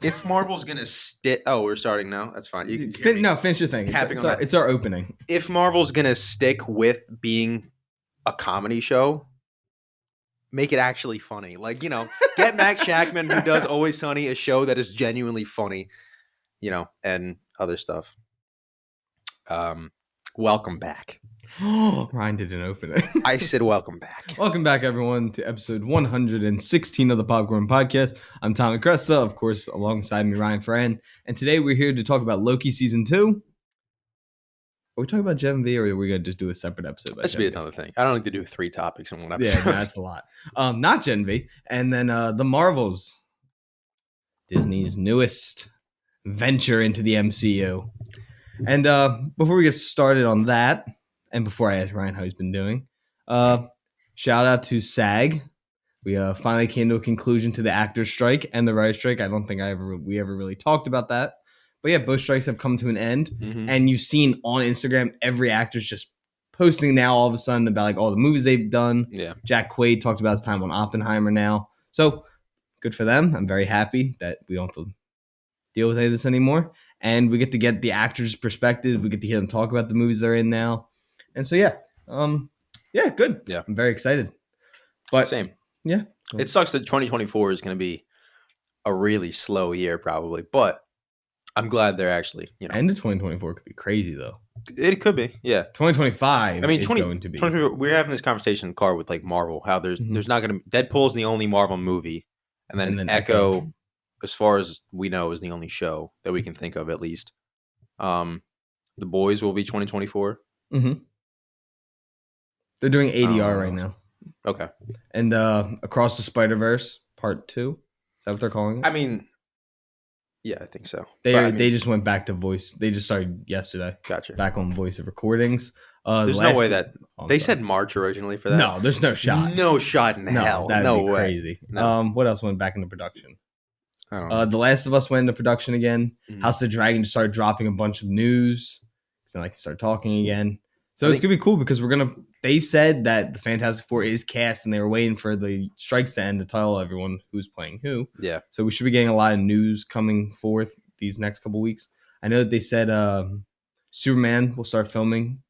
If Marvel's gonna stick, we're starting now. That's fine. You can hear me. No, finish your thing. It's our opening. If Marvel's gonna stick with being a comedy show, make it actually funny. Like, get Max Shackman, who does Always Sunny, a show that is genuinely funny, and other stuff. Welcome back. Ryan did an opening. I said welcome back. Welcome back, everyone, to episode 116 of the Popcorn Podcast. I'm Tommy Cresta, of course, alongside me, Ryan Ferran. And today we're here to talk about Loki Season 2. Are we talking about Gen V, or are we going to just do a separate episode? That should be another thing. I don't like to do 3 topics in one episode. Yeah, that's a lot. Not Gen V. And then the Marvels, Disney's newest venture into the MCU. And before we get started on that, and before I ask Ryan how he's been doing, shout out to SAG. We finally came to a conclusion to the actors' strike and the writers' strike. I don't think we ever really talked about that. But yeah, both strikes have come to an end. Mm-hmm. And you've seen on Instagram, every actor's just posting now all of a sudden about like all the movies they've done. Yeah. Jack Quaid talked about his time on Oppenheimer now. So good for them. I'm very happy that we don't have to deal with any of this anymore. And we get to get the actors' perspective. We get to hear them talk about the movies they're in now. And so, yeah, good. Yeah. I'm very excited. But same. Yeah. It sucks that 2024 is going to be a really slow year probably, but I'm glad they're actually, End of 2024 could be crazy, though. It could be, yeah. 2025 is going to be. We're having this conversation in the car with, like, Marvel, how there's not going to be. Deadpool's the only Marvel movie, and then Echo, as far as we know, is the only show that we can think of, at least. The Boys will be 2024. Mm-hmm. They're doing ADR right now. Okay. And Across the Spider-Verse, Part 2. Is that what they're calling it? I mean, yeah, I think so. They just went back to voice. They just started yesterday. Gotcha. Back on voice of recordings. There's no way that they said March originally for that. No, there's no shot. No shot in hell. That'd no be way. Crazy. No. What else went back into production? I don't know. The Last of Us went into production again. Mm-hmm. House of the Dragon just started dropping a bunch of news. So I can start talking again. So it's gonna be cool because they said that the Fantastic Four is cast and they were waiting for the strikes to end to tell everyone who's playing who. Yeah. So we should be getting a lot of news coming forth these next couple weeks. I know that they said Superman will start filming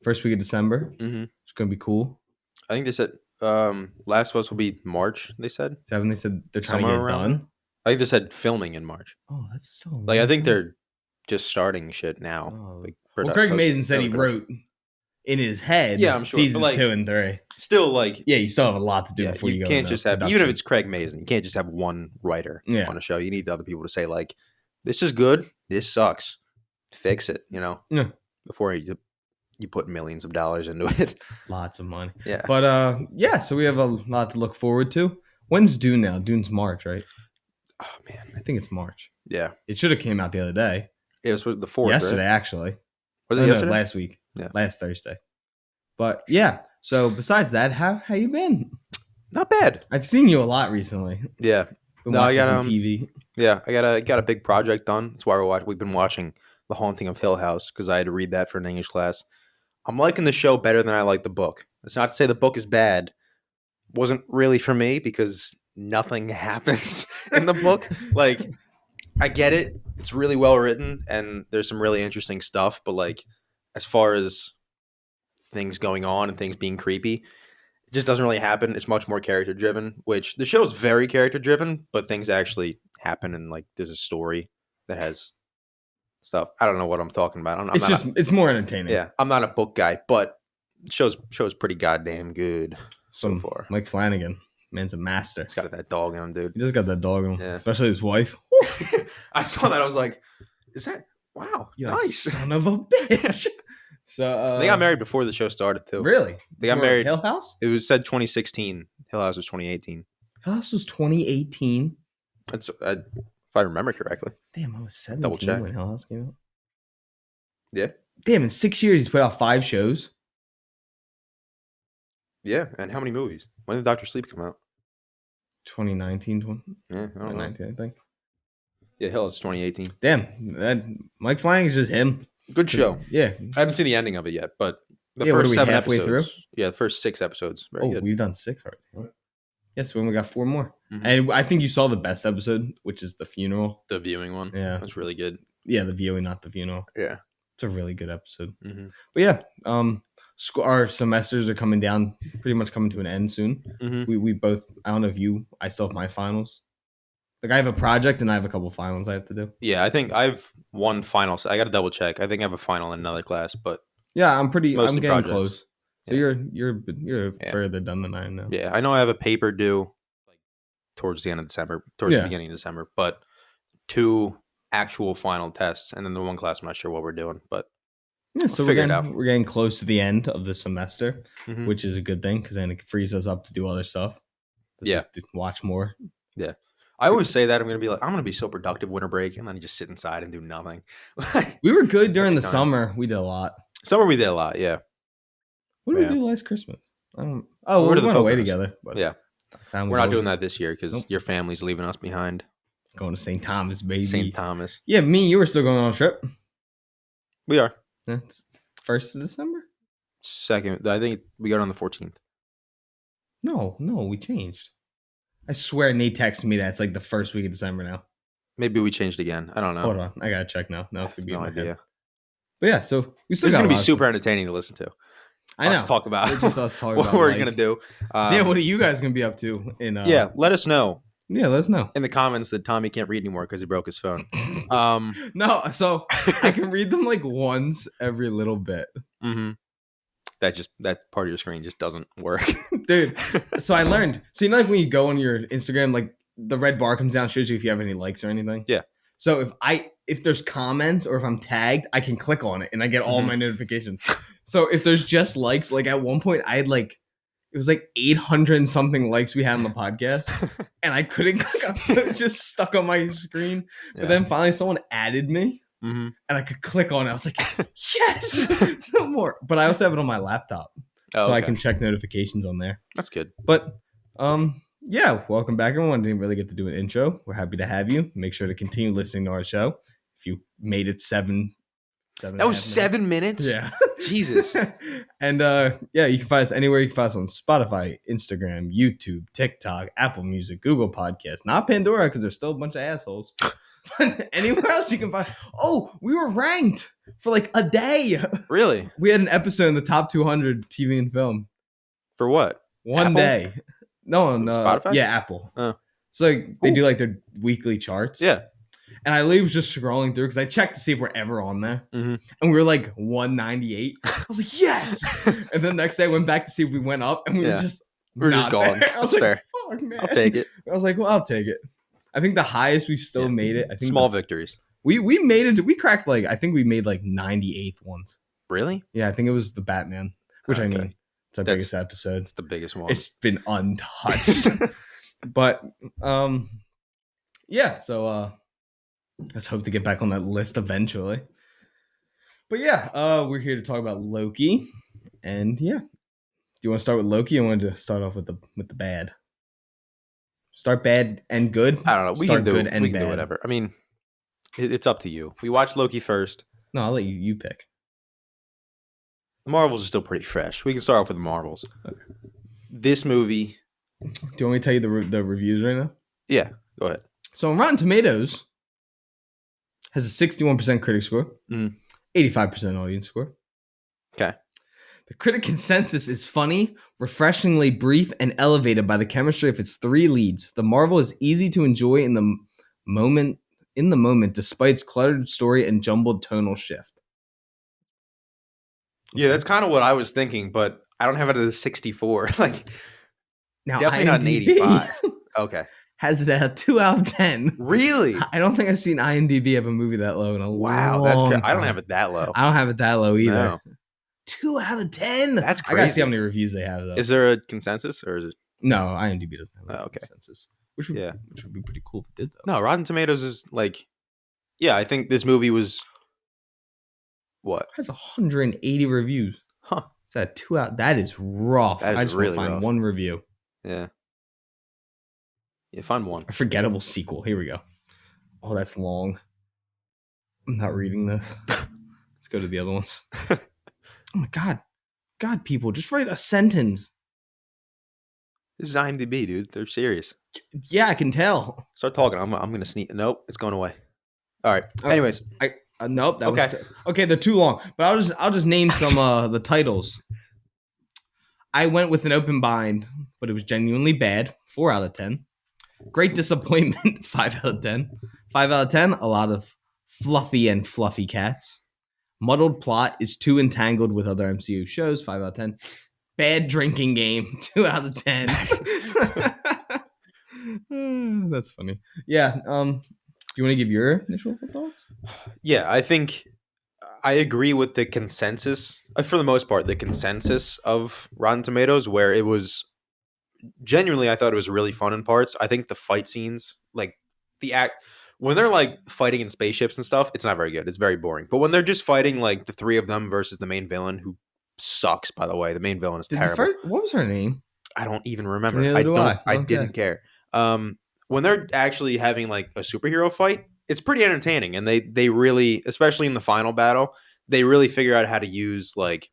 first week of December. Mm-hmm. It's gonna be cool. I think they said Last of Us will be March. They said. Is that when they said they're trying to get it done? I think they said filming in March. Oh, that's so. Like I think they're just starting shit now. Oh. Like, Craig Mazin said he wrote in his head. Yeah, I'm sure. Seasons 2 and 3. Still, like, yeah, you still have a lot to do before you go. You can't just have, production. even if it's Craig Mazin, you can't just have one writer on a show. You need other people to say like, this is good, this sucks, fix it. Yeah. Before you put millions of dollars into it. Lots of money. Yeah. But so we have a lot to look forward to. When's Dune now? Dune's March, right? Oh man, I think it's March. Yeah. It should have came out the other day. It was the 4th. Yesterday, actually. Was it yesterday? No, last week. Yeah. Last Thursday. But yeah. So besides that, how you been? Not bad. I've seen you a lot recently. Yeah. Been watching some TV. Yeah, I got a big project done. That's why we've been watching The Haunting of Hill House because I had to read that for an English class. I'm liking the show better than I like the book. That's not to say the book is bad. Wasn't really for me because nothing happens in the book. Like, I get it. It's really well written and there's some really interesting stuff. But like, as far as things going on and things being creepy, it just doesn't really happen. It's much more character driven, which the show's very character driven, but things actually happen and like there's a story that has stuff. I don't know what I'm talking about. It's more entertaining. Yeah, I'm not a book guy, but show's pretty goddamn good so far. Mike Flanagan, man's a master. He's got that dog in him, dude. He just got that dog in him, especially his wife. I saw that. I was like, "Is that wow? You're nice, like, son of a bitch." So they got married before the show started too. Really? They got married. Hill House? It was said 2016. Hill House was 2018. Hill House was 2018. That's if I remember correctly. Damn, I was 17 when Hill House came out. Yeah. Damn, in 6 years he's put out 5 shows. Yeah, and how many movies? When did Dr. Sleep come out? 2019. Yeah, I don't know. I think. Yeah, Hill House 2018. Damn, Mike Flanagan is just him. Good show. Yeah. I haven't seen the ending of it yet, but the first first 7 halfway episodes. through? Yeah, the first 6 episodes. Very good. We've done 6 already. Yes, we only got 4 more. Mhm. And I think you saw the best episode, which is the funeral. The viewing one. Yeah. That's really good. Yeah, the viewing, not the funeral. Yeah. It's a really good episode. Mm-hmm. But yeah, our semesters are coming down, pretty much coming to an end soon. Mm-hmm. We both, I don't know if I still have my finals. Like I have a project and I have a couple finals I have to do. Yeah, I think I've one final. So I got to double check. I think I have a final in another class, but Yeah, I'm mostly getting projects. close. So Yeah. you're Yeah. further done than I am now. Yeah, I know I have a paper due like towards the end of December, towards the beginning of December, but 2 actual final tests, and then the one class I'm not sure what we're doing, but Yeah, so figure it out. we're getting close to the end of the semester, Mhm. which is a good thing because then it frees us up to do other stuff. Yeah. To watch more. Yeah. I always say that I'm gonna be so productive winter break, and then just sit inside and do nothing. We were good during the time. summer. We did a lot. Summer we did a lot, yeah. What did we do last Christmas? We went away together. But yeah. We're not doing that this year because your family's leaving us behind. Going to St. Thomas, baby. St. Thomas. Yeah, me and you were still going on a trip. We are. That's 1st of December? 2nd. I think we got on the 14th. No, we changed. I swear Nate texted me that it's like the 1st week of December now. Maybe we changed again. I don't know. Hold on. I got to check now. Now it's going to be no in my idea. head. But yeah, so we still This is got going to be super entertaining to listen to. I know. Us talk about It's just us talking what about we're life. going to do. Yeah, what are you guys going to be up to? Yeah, let us know. Yeah, let us know. In the comments that Tommy can't read anymore because he broke his phone. No, so I can read them like once every little bit. Mm-hmm. That part of your screen just doesn't work. Dude, so I learned. So you know like when you go on your Instagram, like the red bar comes down, shows you if you have any likes or anything? Yeah. So if there's comments or if I'm tagged, I can click on it and I get all my notifications. So if there's just likes, like at one point I had like, it was like 800 and something likes we had on the podcast and I couldn't click on, so it just stuck on my screen. But then finally someone added me and I could click on it. I was like, yes, no more. But I also have it on my laptop. So I can check notifications on there. That's good. But yeah, welcome back everyone. Didn't really get to do an intro. We're happy to have you. Make sure to continue listening to our show. If you made it 7 that was 7 minutes? Yeah. Jesus. And yeah, you can find us anywhere. You can find us on Spotify, Instagram, YouTube, TikTok, Apple Music, Google Podcasts. Not Pandora because there's still a bunch of assholes. But anywhere else you can find. Oh, we were ranked for like a day. Really? We had an episode in the top 200 TV and film. For what? One Apple? day. No, Spotify? Yeah, Apple. Oh. So like, they do like their weekly charts. Yeah. And I literally was just scrolling through because I checked to see if we're ever on there. Mm-hmm. And we were like 198. I was like, yes. And then the next day I went back to see if we went up and we were just gone. There. I was That's like, fair. fuck, man. I'll take it. I was like, well, I'll take it. I think the highest we've still made it. I think small victories. We made it. We cracked like, I think we made like 98th once. Really? Yeah, I think it was the Batman, which I mean, it's our biggest episode. It's the biggest one. It's been untouched. But yeah, so let's hope to get back on that list eventually. But yeah, we're here to talk about Loki. And yeah. Do you want to start with Loki or want to start off with the bad? Start bad and good? I don't know. We start can do good and bad. do whatever. I mean, it's up to you. We watched Loki first. No, I'll let you pick. The Marvels are still pretty fresh. We can start off with the Marvels. Okay. This movie. Do you want me to tell you the reviews right now? Yeah, go ahead. So on Rotten Tomatoes has a 61% critic score, 85% audience score. Okay. The critic consensus is funny, refreshingly brief, and elevated by the chemistry of its 3 leads. The Marvel is easy to enjoy in the moment, despite its cluttered story and jumbled tonal shift. Yeah, that's kind of what I was thinking, but I don't have it as a 64. Like, now, definitely IMDb not an 85. Okay. Has it at a 2 out of 10. Really? I don't think I've seen IMDb have a movie that low in a wow, that's long crazy. I don't time. have it that low. I don't have it that low either. No. 2 out of 10. That's crazy. I gotta see how many reviews they have though. Is there a consensus or is it? No, IMDb doesn't have a okay. consensus. Which would be pretty cool if it did though. No, Rotten Tomatoes is like, yeah, I think this movie was what? It has 180 reviews. Huh. It's at 2 out. That is rough. That is I just really want to find rough. one review. Yeah. Yeah, find one. A forgettable sequel. Here we go. Oh, that's long. I'm not reading this. Let's go to the other ones. Oh my God. God, people, just write a sentence. This is IMDb, dude. They're serious. Yeah, I can tell. Start talking. I'm gonna sneak. Nope, it's going away. All right. Uh, Anyways, nope, that was okay. okay. They're too long, but I'll just name some the titles. I went with an open bind, but it was genuinely bad. 4 out of 10. Great disappointment. 5 out of 10. 5 out of 10. A lot of fluffy cats. Muddled plot is too entangled with other MCU shows. 5 out of 10. Bad drinking game. 2 out of 10. That's funny. Yeah. Do you want to give your initial thoughts? Yeah, I think I agree with the consensus, for the most part, the consensus of Rotten Tomatoes, where it was genuinely, I thought it was really fun in parts. I think the fight scenes, like the act, when they're like fighting in spaceships and stuff, it's not very good. It's very boring. But when they're just fighting like the three of them versus the main villain, who sucks, by the way, the main villain is Did the terrible. first? What was her name? I don't even remember. Neither do I. I Okay. didn't care. When they're actually having like a superhero fight, it's pretty entertaining, and they really, especially in the final battle, they really figure out how to use like,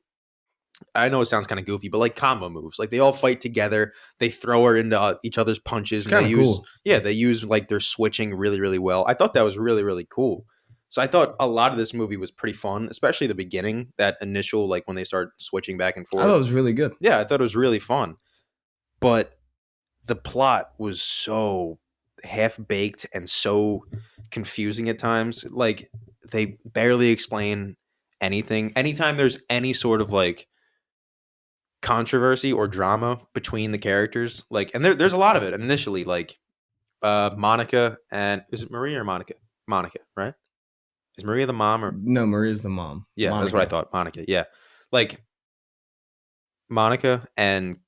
I know it sounds kind of goofy, but like combo moves. Like they all fight together. They throw her into each other's punches, It's and they kind of use cool. they use like their switching really really well. I thought that was really really cool. So I thought a lot of this movie was pretty fun, especially the beginning, that initial like when they start switching back and I thought forth. it was really good. Yeah, I thought it was really fun, but the plot was so half baked and so confusing at times. Like they barely explain anything. Anytime there's any sort of like controversy or drama between the characters, like, and there's a lot of it initially, like Monica, and is it Maria or Monica? Monica, right? Is Maria the mom, or No, Maria's the mom. yeah, that's what I Monica. thought. Monica, yeah. Like Monica and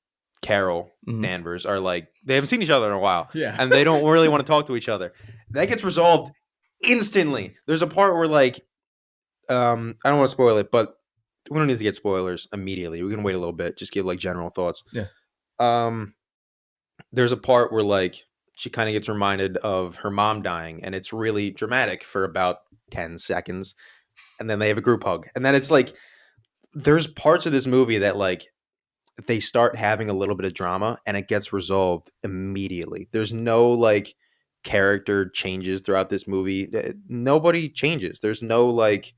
Carol Mhm. Danvers are like, they haven't seen each other in a while, Yeah. and they don't really want to talk to each other. That gets resolved instantly. There's a part where like, I don't want to spoil it, but we don't need to get spoilers immediately. We can wait a little bit. Just give like general thoughts. Yeah. There's a part where like she kind of gets reminded of her mom dying, and it's really dramatic for about 10 seconds, and then they have a group hug, and then it's like there's parts of this movie that like they start having a little bit of drama and it gets resolved immediately. There's no like character changes throughout this movie. Nobody changes. There's no like,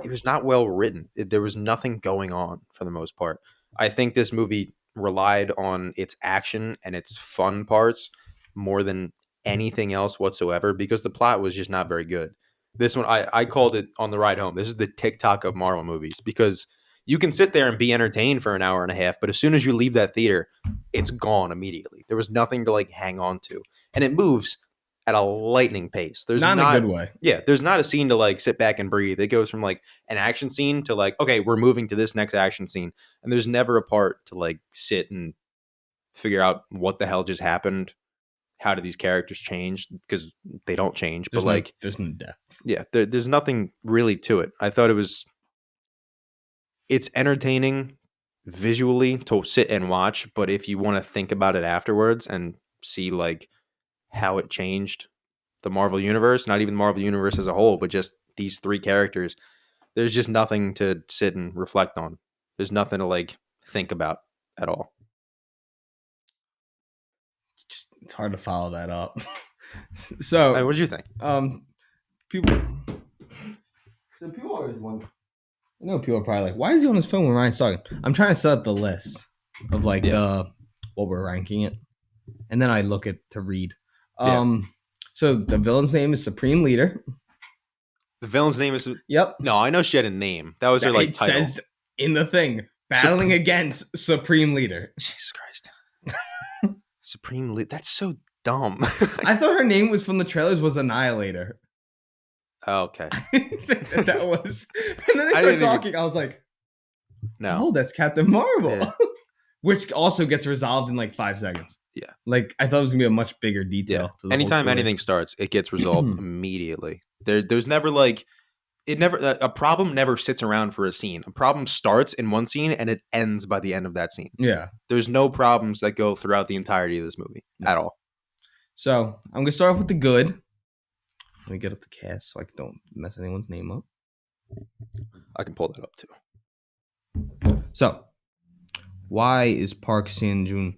it was not well written. There was nothing going on for the most part. I think this movie relied on its action and its fun parts more than anything else whatsoever, because the plot was just not very good. This one, I called it on the ride home. This is the TikTok of Marvel movies, because you can sit there and be entertained for an hour and a half, but as soon as you leave that theater, it's gone immediately. There was nothing to like hang on to, and it moves at a lightning pace. There's Not in a not, good way. yeah, there's not a scene to like sit back and breathe. It goes from like an action scene to like, okay, we're moving to this next action scene, and there's never a part to like sit and figure out what the hell just happened. How do these characters change? Because they don't change, but like, There's no depth. yeah, there's nothing really to it. I thought it's entertaining visually to sit and watch, but if you want to think about it afterwards and see like how it changed the Marvel universe, not even the Marvel universe as a whole, but just these three characters, there's just nothing to sit and reflect on. There's nothing to like think about at all. It's hard to follow that up. Hey, So, what did you think? people. So people always wonder. I know people are probably like, "Why is he on his phone when Ryan's talking?" I'm trying to set up the list of like the what we're ranking it, and then I look at to read. So the villain's name is Supreme Leader. The villain's name is, Yep. no, I know she had a name. That was her like It title. says in the thing, battling against Supreme Leader. Jesus Christ. Supreme Leader. That's so dumb. I thought her name was from the trailers was Annihilator. Okay. I didn't think that was. And then they I start didn't even- talking. I was like, No. "Oh, that's Captain Marvel," Yeah. which also gets resolved in like 5 seconds. Yeah. Like I thought it was gonna be a much bigger detail. Yeah. To the Anytime whole story. anything starts, it gets resolved immediately. There's never like, it never, a problem never sits around for a scene. A problem starts in one scene and it ends by the end of that scene. Yeah. There's no problems that go throughout the entirety of this movie at all. So I'm gonna start off with the good. Let me get up the cast so I don't mess anyone's name up. I can pull that up too. So, why is Park Shin Joon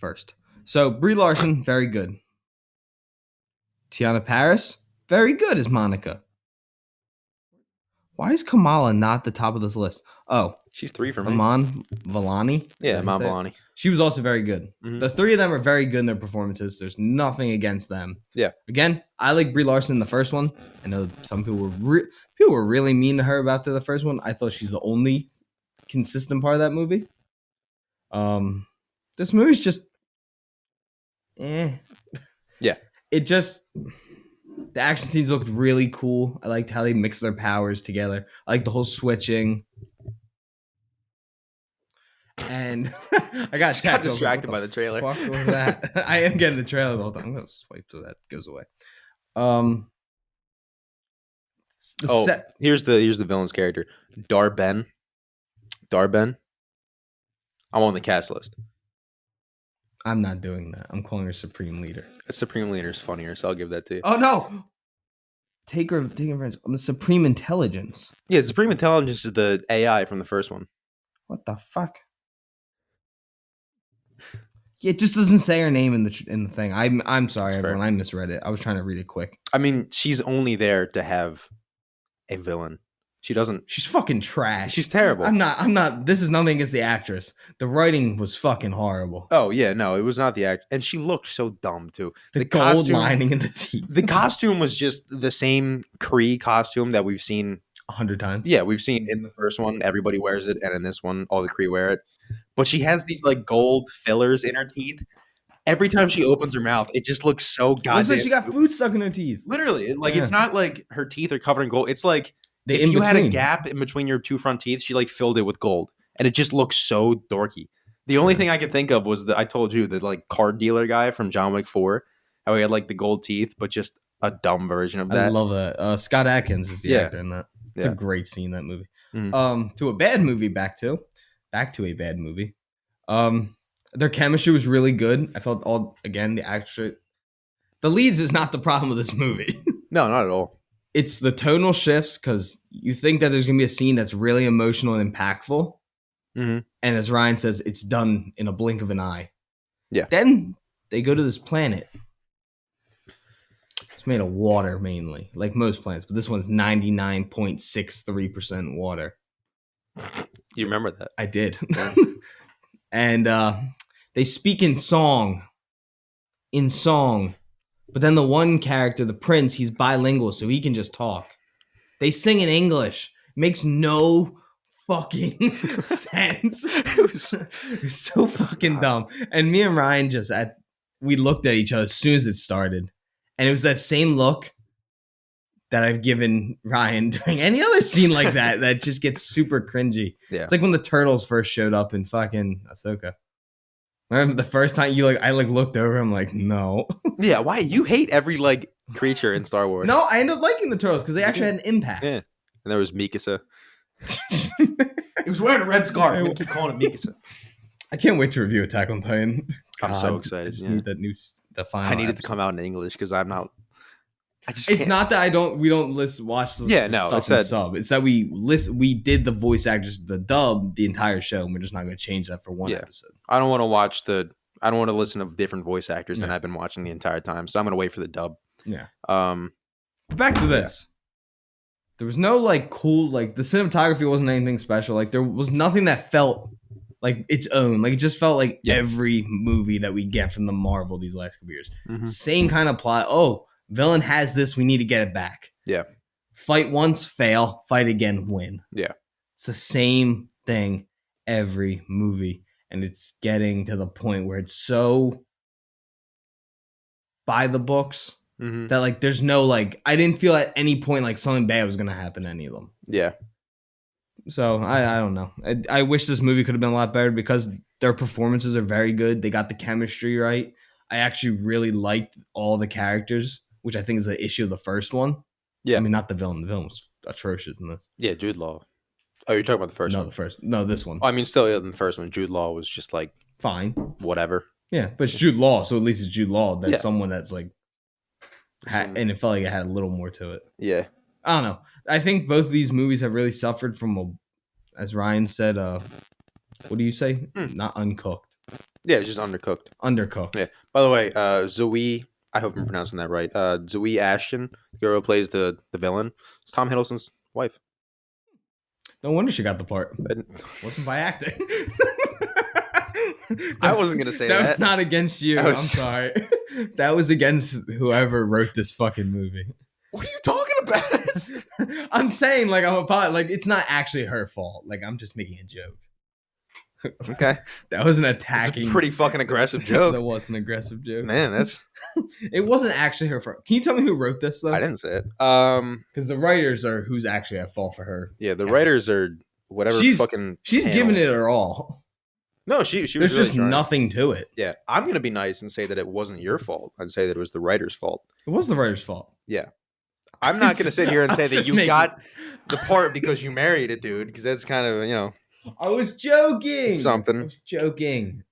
first. So Brie Larson, very good. Tiana Paris, very good as Monica. Why is Kamala not the top of this list? Oh, She's 3 for me. Iman Vellani. Yeah, Iman Vellani. She was also very good. Mhm. The three of them are very good in their performances. There's nothing against them. Yeah. Again, I like Brie Larson in the first one. I know some people were really mean to her about the first one. I thought she's the only consistent part of that movie. This movie's just, Yeah. It just, the action scenes looked really cool. I liked how they mixed their powers together. I like the whole switching. And I got distracted by the trailer. Fuck was that? I am getting the trailer the whole time. I'm gonna swipe so that goes away. Here's the villain's character, Darben. I'm on the cast list. I'm not doing that. I'm calling her Supreme Leader. The Supreme Leader is funnier, so I'll give that to you. Oh no! Take her friends on the Supreme Intelligence. Yeah, Supreme Intelligence is the AI from the first one. What the fuck? It just doesn't say her name in the thing. I'm sorry, everyone. I misread it. I was trying to read it quick. I mean, she's only there to have a villain. She doesn't. She's fucking trash. She's terrible. I'm not. This is nothing against the actress. The writing was fucking horrible. Oh yeah, no, it was not the act, and she looked so dumb too. The gold costume, lining in the teeth. The costume was just the same Kree costume that we've seen 100 times. Yeah, we've seen in the first one, everybody wears it, and in this one, all the Kree wear it. But she has these like gold fillers in her teeth. Every time she opens her mouth, it just looks so goddamn. Looks like she got food stuck in her teeth. Literally, it's not like her teeth are covered in gold. It's like if you had a gap in between your two front teeth, she like filled it with gold, and it just looks so dorky. The only thing I could think of was I told you the like card dealer guy from John Wick 4, how he had like the gold teeth, but just a dumb version of that. I love that. Scott Adkins is the actor in that. It's a great scene, that movie. Mm-hmm. To a bad movie, back to a bad movie. Their chemistry was really good. I felt the leads is not the problem with this movie. No, not at all. It's the tonal shifts, because you think that there's going to be a scene that's really emotional and impactful. Mm-hmm. And as Ryan says, it's done in a blink of an eye. Yeah. Then they go to this planet. It's made of water mainly, like most planets, but this one's 99.63% water. You remember that? I did. And they speak in song. But then the one character, the prince, he's bilingual, so he can just talk. They sing in English. Makes no fucking sense. It was so fucking dumb. And me and Ryan we looked at each other as soon as it started. And it was that same look that I've given Ryan during any other scene like that just gets super cringy. Yeah. It's like when the turtles first showed up in fucking Ahsoka. Remember the first time I looked over, I'm like, no. Yeah, why? You hate every like creature in Star Wars. No, I ended up liking the turtles because they actually had an impact. Yeah. And there was Mikasa. He was wearing a red scarf. I'm gonna keep calling it Mikasa. I can't wait to review Attack on Titan. I'm so excited. I just need the final. I need it to come out in English because I'm not. It's not that we don't watch the stuff in sub. It's that we did the voice actors, the dub, the entire show, and we're just not going to change that for one episode. I don't want to listen to different voice actors than I've been watching the entire time, so I'm going to wait for the dub. Yeah. Back to this. There was no cool the cinematography wasn't anything special. There was nothing that felt like its own. It just felt like every movie that we get from the Marvel these last couple years. Mm-hmm. Same kind of plot. Oh, villain has this. We need to get it back. Yeah. Fight once, fail. Fight again, win. Yeah. It's the same thing every movie. And it's getting to the point where it's so by the books that there's no I didn't feel at any point something bad was going to happen to any of them. Yeah. So I don't know. I wish this movie could have been a lot better because their performances are very good. They got the chemistry right. I actually really liked all the characters, which I think is an issue of the first one. Yeah. I mean, not the villain. The villain was atrocious in this. Yeah, Jude Law. Oh, you're talking about the first one? No, this one. Oh, I mean, still in the first one, Jude Law was just fine. Whatever. Yeah, but it's Jude Law, so at least it's Jude Law. That's someone that's and it felt like it had a little more to it. Yeah. I don't know. I think both of these movies have really suffered from as Ryan said, what do you say? Not uncooked. Yeah, it's just undercooked. Yeah. Undercooked. By the way, Zoe, I hope I'm pronouncing that right. Zoe Ashton, the girl who plays the villain, is Tom Hiddleston's wife. No wonder she got the part. And Wasn't by acting. I wasn't gonna say that was that. not against you. I was- I'm sorry. That was against whoever wrote this fucking movie. What are you talking about? I'm saying like I'm a pot. Like it's not actually her fault. Like I'm just making a joke. Okay, That was an that's attacking. a pretty fucking aggressive That joke. was an aggressive joke. Man, that's It wasn't actually her fault. Can you tell me who wrote this though? I didn't say it. Because the writers are who's actually at fault for her. Yeah, the character. writers are whatever fucking. She's panel. giving it her all. No, she was. There's really just trying. nothing to it. Yeah, I'm gonna be nice and say that it wasn't your fault. I'd say that it was the writer's fault. It was the writer's fault. Yeah, I'm not gonna sit here and say I was that just you making- got the part because you married a dude, because that's kind of I was joking. Something. I was joking.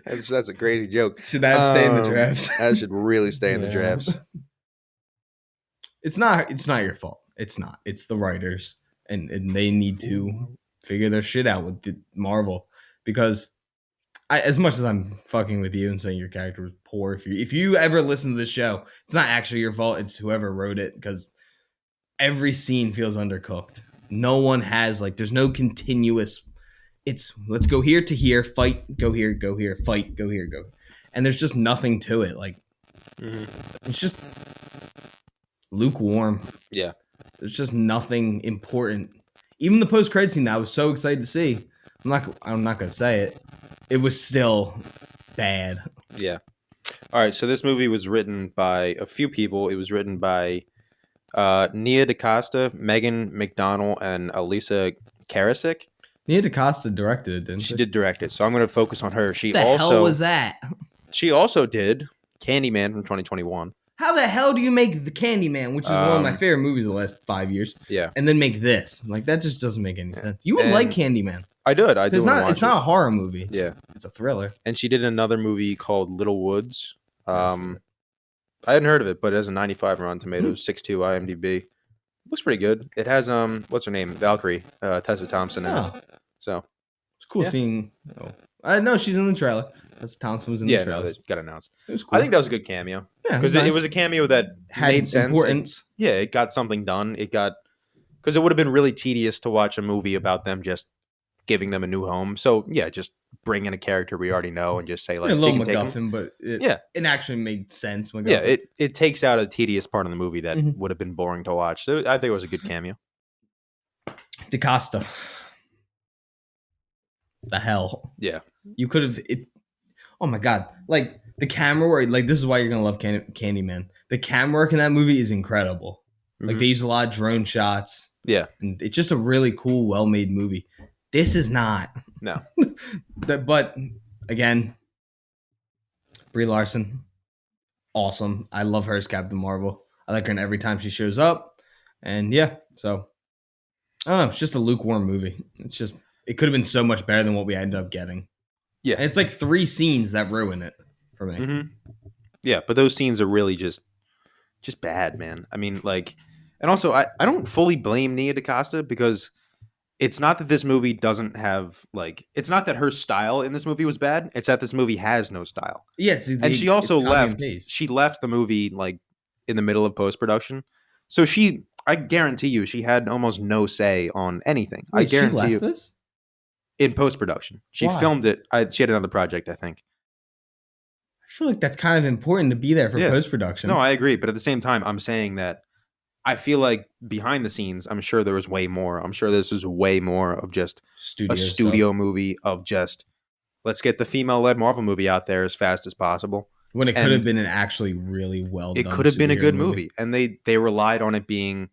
that's a crazy joke. Should that stay in the drafts? That should really stay in the Yeah. drafts. It's not your fault. It's not. It's the writers. And they need to figure their shit out with Marvel. Because as much as I'm fucking with you and saying your character was poor, if you ever listen to the show, it's not actually your fault. It's whoever wrote it, because every scene feels undercooked. No one has there's no continuous. It's let's go here to here, fight, go here, fight, go here, go. And there's just nothing to it. It's just lukewarm. Yeah. There's just nothing important. Even the post-credit scene that I was so excited to see. I'm not gonna say it. It was still bad. Yeah. All right. So this movie was written by a few people. It was written by Nia DaCosta, Megan McDonnell, and Elisa Karasik. Nia DaCosta directed it, didn't She did direct it, so I'm going to focus on her. She What the also hell was that? She also did Candyman from 2021. How the hell do you make the Candyman, which is one of my favorite movies of the last 5 years, Yeah, and then make this? That just doesn't make any sense. You would And like Candyman. I did. I did. It's not a horror movie. Yeah, It's a thriller. and she did another movie called Little Woods. I hadn't heard of it, but it has a 95 on Tomatoes, 6.2 IMDb. Looks pretty good. It has what's her name? Valkyrie, Tessa Thompson in it. Oh, So it's cool Yeah. seeing. Oh, I know she's in the trailer. That's Thompson was in the yeah, no, trailer. that got announced. It was cool. I think that was a good cameo yeah, because nice. it was a cameo that had made sense. importance. Yeah, it got something done. It got because it would have been really tedious to watch a movie about them just giving them a new home. So yeah, just bring in a character we already know and just say like a little they can take 'em. MacGuffin, but Yeah. it actually made sense. MacGuffin. Yeah, it takes out a tedious part of the movie that Mhm. would have been boring to watch. So I think it was a good cameo. DaCosta. The hell. Yeah. You could have it. Oh my god! The camera work. This is why you're gonna love Candyman. The camera work in that movie is incredible. Mhm. They use a lot of drone shots. Yeah. And it's just a really cool, well-made movie. This is not. No. But again, Brie Larson, awesome. I love her as Captain Marvel. I like her in every time she shows up. And yeah, so I don't know. It's just a lukewarm movie. It could have been so much better than what we ended up getting. Yeah. And it's 3 scenes that ruin it for me. Mm-hmm. Yeah, but those scenes are really just bad, man. I mean, and also I don't fully blame Nia DaCosta because it's not that this movie doesn't have it's not that her style in this movie was bad. It's that this movie has no style. Yeah, And she also it's copy and left. paste. She left the movie in the middle of post production. So I guarantee you, she had almost no say on anything. I Wait, she guarantee left you, this? in post production, she Why? filmed it. She had another project, I think. I feel like that's kind of important to be there for Yeah. post production. No, I agree, but at the same time, I'm saying that I feel like behind the scenes, I'm sure there was way more. I'm sure this was way more of just a studio movie of just let's get the female-led Marvel movie out there as fast as possible. When it could And have been an actually really well done. It could have been a superhero good movie, and they relied on it being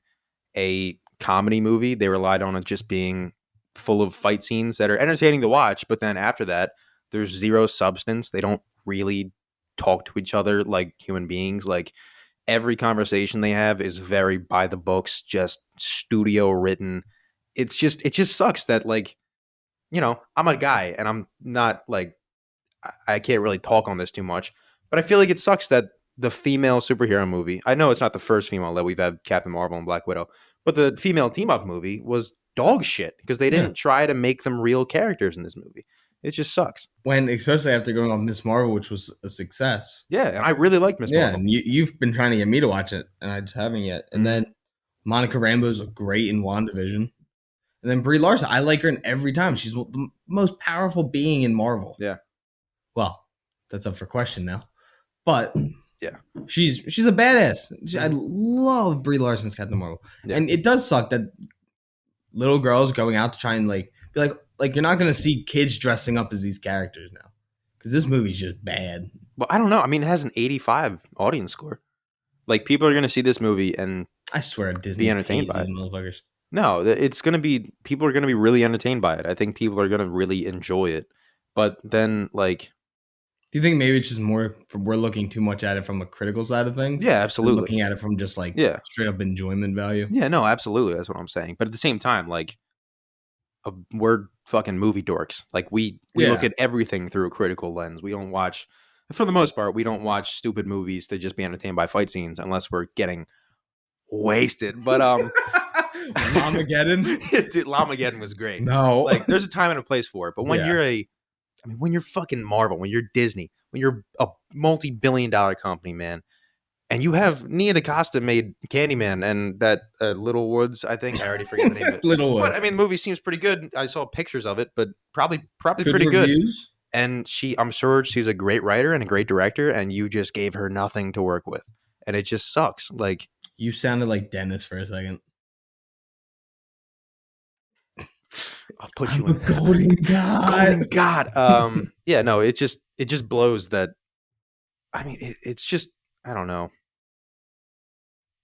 a comedy movie. They relied on it just being full of fight scenes that are entertaining to watch, but then after that, there's zero substance. They don't really talk to each other like human beings. Every conversation they have is very by the books, just studio written. It just sucks that I'm a guy and I'm not I can't really talk on this too much, but I feel like it sucks that the female superhero movie, I know it's not the first female that we've had Captain Marvel and Black Widow, but the female team up movie was dog shit because they Yeah. didn't try to make them real characters in this movie. It just sucks. When especially after going on Miss Marvel, which was a success. Yeah, and I really like Miss Yeah, Marvel. and you've been trying to get me to watch it, and I just haven't yet. And Mhm. then Monica Rambeau's great in WandaVision. And then Brie Larson, I like her in every time. She's the most powerful being in Marvel. Yeah. Well, that's up for question now. But Yeah. she's a badass. I Mhm. love Brie Larson's Captain Marvel. Yeah. And it does suck that little girls going out to try and be like you're not gonna see kids dressing up as these characters now. Because this movie's just bad. Well, I don't know. I mean, it has an 85 audience score. Like, people are going to see this movie and I swear Disney be entertained pays by these it. motherfuckers. No, it's going to be, people are going to be really entertained by it. I think people are going to really enjoy it. But then, like, Do you think maybe it's just more we're looking too much at it from a critical side of things? yeah, Than absolutely. looking at it from just Yeah. straight up enjoyment value. Yeah, no, absolutely. That's what I'm saying. But at the same time, like, we're fucking movie dorks. Like, we look Yeah. at everything through a critical lens. We don't watch, for the most part, we don't watch stupid movies to just be entertained by fight scenes unless we're getting wasted. But Armageddon? dude, Lamageddon was great. No. Like, there's a time and a place for it. But when Yeah. when you're fucking Marvel, when you're Disney, when you're a multi-billion-dollar company, man, and you have Nia DaCosta made Candyman and that Little Woods, I think I already forget the name of it. Little But Woods. I mean, the movie seems pretty good. I saw pictures of it, but probably Good pretty good. reviews. And I'm sure she's a great writer and a great director, and you just gave her nothing to work with, and it just sucks. Like, You sounded like Dennis for a second. I'll put I'm you a in golden god. Golden God. Yeah, no, it just blows that. I mean, it's just, I don't know.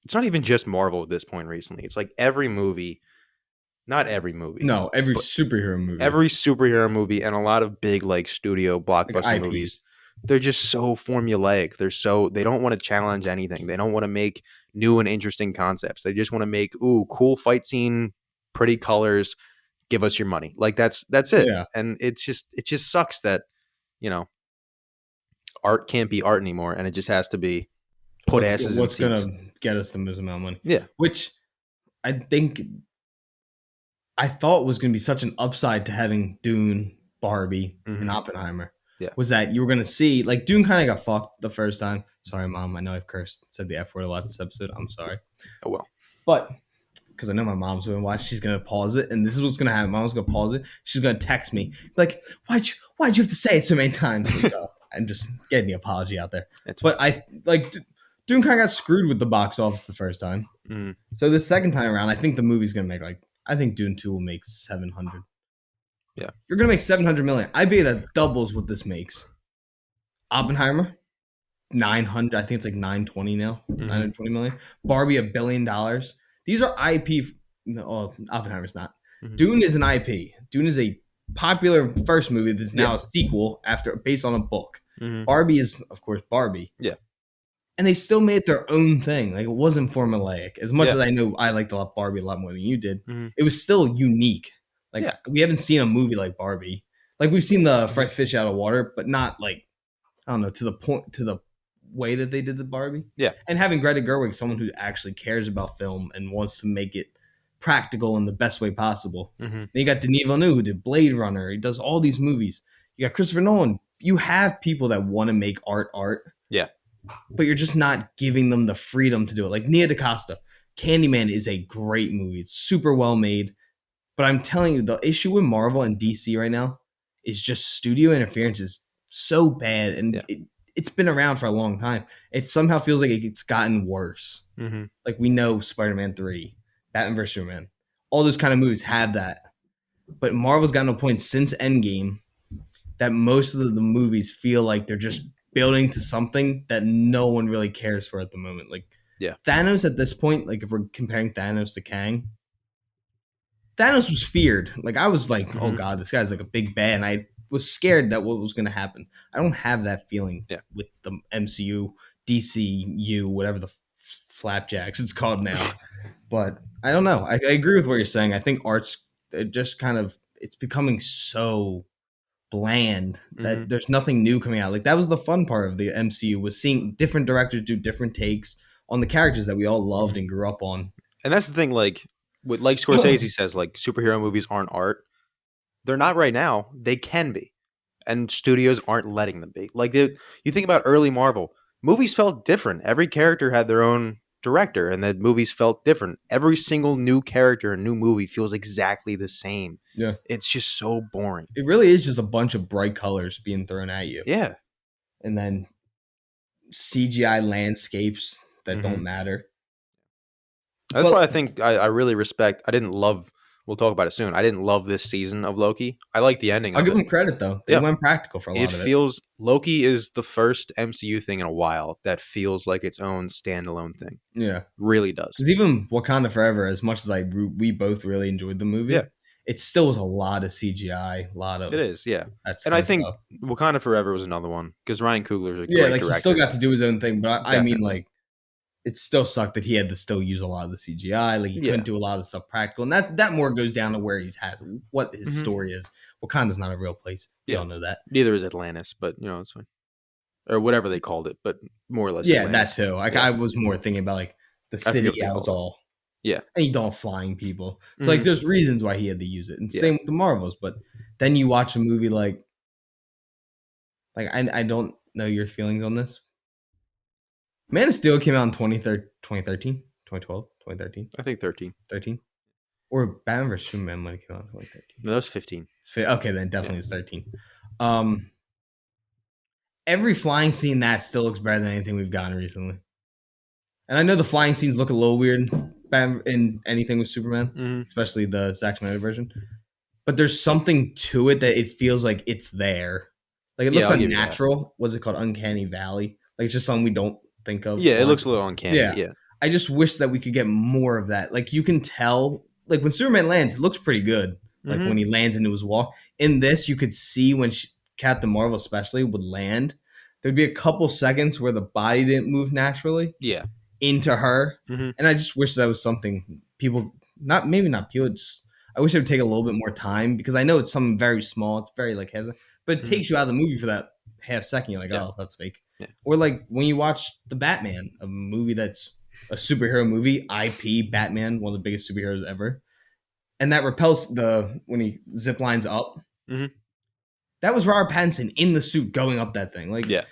It's not even just Marvel at this point recently. It's like every movie, not every movie. No, every but superhero movie. every superhero movie and a lot of big like studio blockbuster IPs. movies, they're just so formulaic. They don't want to challenge anything. They don't want to make new and interesting concepts. They just want to make cool fight scene, pretty colors, give us your money. Like, that's it. Yeah. And it just sucks that, you know, art can't be art anymore, and it just has to be put asses in What's seats. gonna get us the most amount of money? Yeah. Which I think I thought was gonna be such an upside to having Dune, Barbie, Mhm. and Oppenheimer. Yeah. Was that you were gonna see like Dune kind of got fucked the first time. Sorry, Mom. I know I've cursed, said the F word a lot this episode. I'm sorry. Oh well. But because I know my mom's gonna watch, she's gonna pause it, and this is what's gonna happen. Mom's gonna pause it. She's gonna text me like, "Why'd you have to say it so many times?" So I'm just getting the apology out there. It's But I like Dune kind of got screwed with the box office the first time. Mhm. So the second time around, I think the movie's gonna make I think Dune 2 will make 700. Yeah. You're gonna make 700 million. I bet that doubles what this makes. Oppenheimer, 900. I think it's like 920 now. Mhm. 920 million. Barbie, $1 billion. These are IP. No, Oppenheimer's not. Mhm. Dune is an IP. Dune is a popular first movie that's now Yeah. a sequel based on a book. Mhm. Barbie is, of course, Barbie. Yeah. And they still made their own thing. Like, it wasn't formulaic. As much Yeah. as I know I liked Barbie a lot more than you did, Mhm. it was still unique. Like, Yeah. we haven't seen a movie like Barbie. Like, we've seen the Fresh Fish Out of Water, but not like, I don't know, to the way that they did the Barbie. Yeah. And having Greta Gerwig, someone who actually cares about film and wants to make it practical in the best way possible. Mhm. Then you got Denis Villeneuve, who did Blade Runner. He does all these movies. You got Christopher Nolan. You have people that want to make art. Yeah. But you're just not giving them the freedom to do it. Like Nia DaCosta, Candyman is a great movie. It's super well made. But I'm telling you, the issue with Marvel and DC right now is just studio interference is so bad. And Yeah. it's been around for a long time. It somehow feels like it's gotten worse. Mhm. Like, we know Spider-Man 3, Batman vs. Superman, all those kind of movies have that. But Marvel's gotten to a point since Endgame that most of the movies feel like they're just building to something that no one really cares for at the moment. Like, Yeah. Thanos at this point, like if we're comparing Thanos to Kang, Thanos was feared. Like, I was like, oh Mhm. God, this guy's like a big bad. And I was scared that what was going to happen. I don't have that feeling Yeah. with the MCU, DCU, whatever the flapjacks it's called now. But I don't know. I agree with what you're saying. I think art's it just kind of it's becoming so bland that Mhm. there's nothing new coming out. Like, that was the fun part of the MCU was seeing different directors do different takes on the characters that we all loved and grew up on. And that's the thing, like, with like Scorsese says, like superhero movies aren't art. They're not right now. They can be, and studios aren't letting them be. Like you think about early Marvel movies felt different. Every character had their own director, and the movies felt different. Every single new character and new movie feels exactly the same. Yeah. It's just so boring. It really is just a bunch of bright colors being thrown at you. Yeah. And then CGI landscapes that Mm-hmm. don't matter. That's But why I think I really respect. I didn't love. We'll talk about it soon. I didn't love this season of Loki. I like the ending I'll of give it. them credit though. They Yeah, went practical for a it lot of it. feels Loki is the first MCU thing in a while that feels like its own standalone thing. Yeah. Really does. Because even Wakanda Forever, as much as we both really enjoyed the movie, Yeah. it still was a lot of CGI, a lot of It is, yeah. that And kind I of think stuff. Wakanda Forever was another one because Ryan Coogler is a Yeah, great like he still director. got to do his own thing, but I mean, Definitely. like, it still sucked that he had to still use a lot of the CGI. Like he Yeah. couldn't do a lot of the stuff practical, and that more goes down to where he's has what his Mhm. story is. Wakanda's not a real place. We Yeah. all know that. Neither is Atlantis, but it's fine. Or whatever they called it, but more or less Yeah, Atlantis. that too. Like Yeah. I was more thinking about like the I forget city what they how it's called it. all. Yeah. And you don't flying people. So Mhm. like there's reasons why he had to use it. And Yeah. same with the Marvels, but then you watch a movie like I don't know your feelings on this. Man of Steel came out in 2013, 2012, 2013, I think 13. 13. Or Batman vs Superman might have came out in 2013. No, that was 15. Okay, then definitely it's 13. Every flying scene that still looks better than anything we've gotten recently. And I know the flying scenes look a little weird in anything with Superman, Mhm. especially the Zack Snyder version. But there's something to it that it feels like it's there. Like it looks I'll give you that. unnatural. What's it called? Uncanny Valley. Like it's just something we don't think of. Yeah, it looks a little uncanny. Yeah. I just wish that we could get more of that. Like you can tell, like when Superman lands, it looks pretty good. Like Mhm. when he lands into his wall. In this, you could see when Captain Marvel especially would land, there'd be a couple seconds where the body didn't move naturally Yeah. into her. Mhm. And I just wish that was something people maybe not people, just I wish it would take a little bit more time because I know it's something very small. It's very like hesitant, but it Mhm. takes you out of the movie for that half second. You're like, Yeah. oh, that's fake. Yeah. Or like when you watch The Batman, a movie that's a superhero movie, IP, Batman, one of the biggest superheroes ever. And that repels when he zip lines up. Mhm. That was Robert Pattinson in the suit going up that thing. Like, Yeah.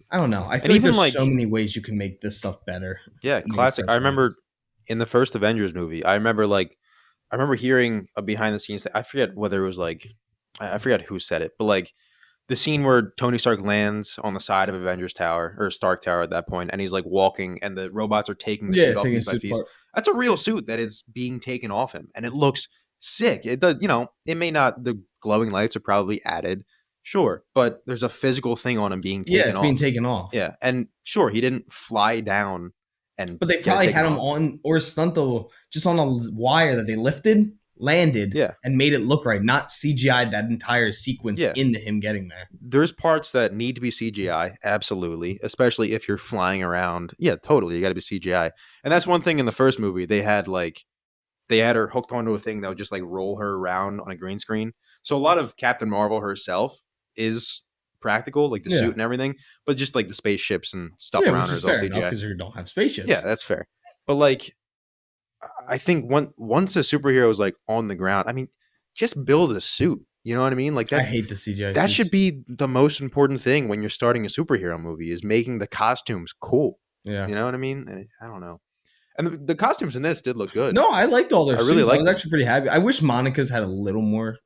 I don't know. I feel And like even there's like so many ways you can make this stuff better. yeah, Make it classic. I remember personalized. in the first Avengers movie, I remember hearing a behind the scenes thing. I forget whether it was like I forget who said it, but like the scene where Tony Stark lands on the side of Avengers Tower or Stark Tower at that point, and he's like walking, and the robots are taking the Yeah, suit off taking a piece by suit piece. apart. That's a real suit that is being taken off him, and it looks sick. It does, it may not. The glowing lights are probably added, sure, but there's a physical thing on him being Yeah, taken it's being off. taken off. Yeah, and sure, he didn't fly down and But they get it probably taken had him off. on or stunt though, just on a wire that they lifted, landed, Yeah, and made it look right, not CGI that entire sequence yeah. into him getting there. There's parts that need to be CGI, absolutely, especially if you're flying around. Yeah, totally, you got to be CGI, and that's one thing in the first movie. They had her hooked onto a thing that would just like roll her around on a green screen. So a lot of Captain Marvel herself is practical, like the Yeah. suit and everything, but just like the spaceships and stuff Yeah, around which her is is all fair enough CGI. because you don't have spaceships. Yeah, that's fair. But like, I think once a superhero is like on the ground, I mean, just build a suit. You know what I mean? Like I that. hate the CGI. That suits. should be the most important thing when you're starting a superhero movie is making the costumes cool. Yeah. You know what I mean? And I don't know. And the costumes in this did look good. No, I liked all their I really suits. I liked was them. actually pretty happy. I wish Monica's had a little more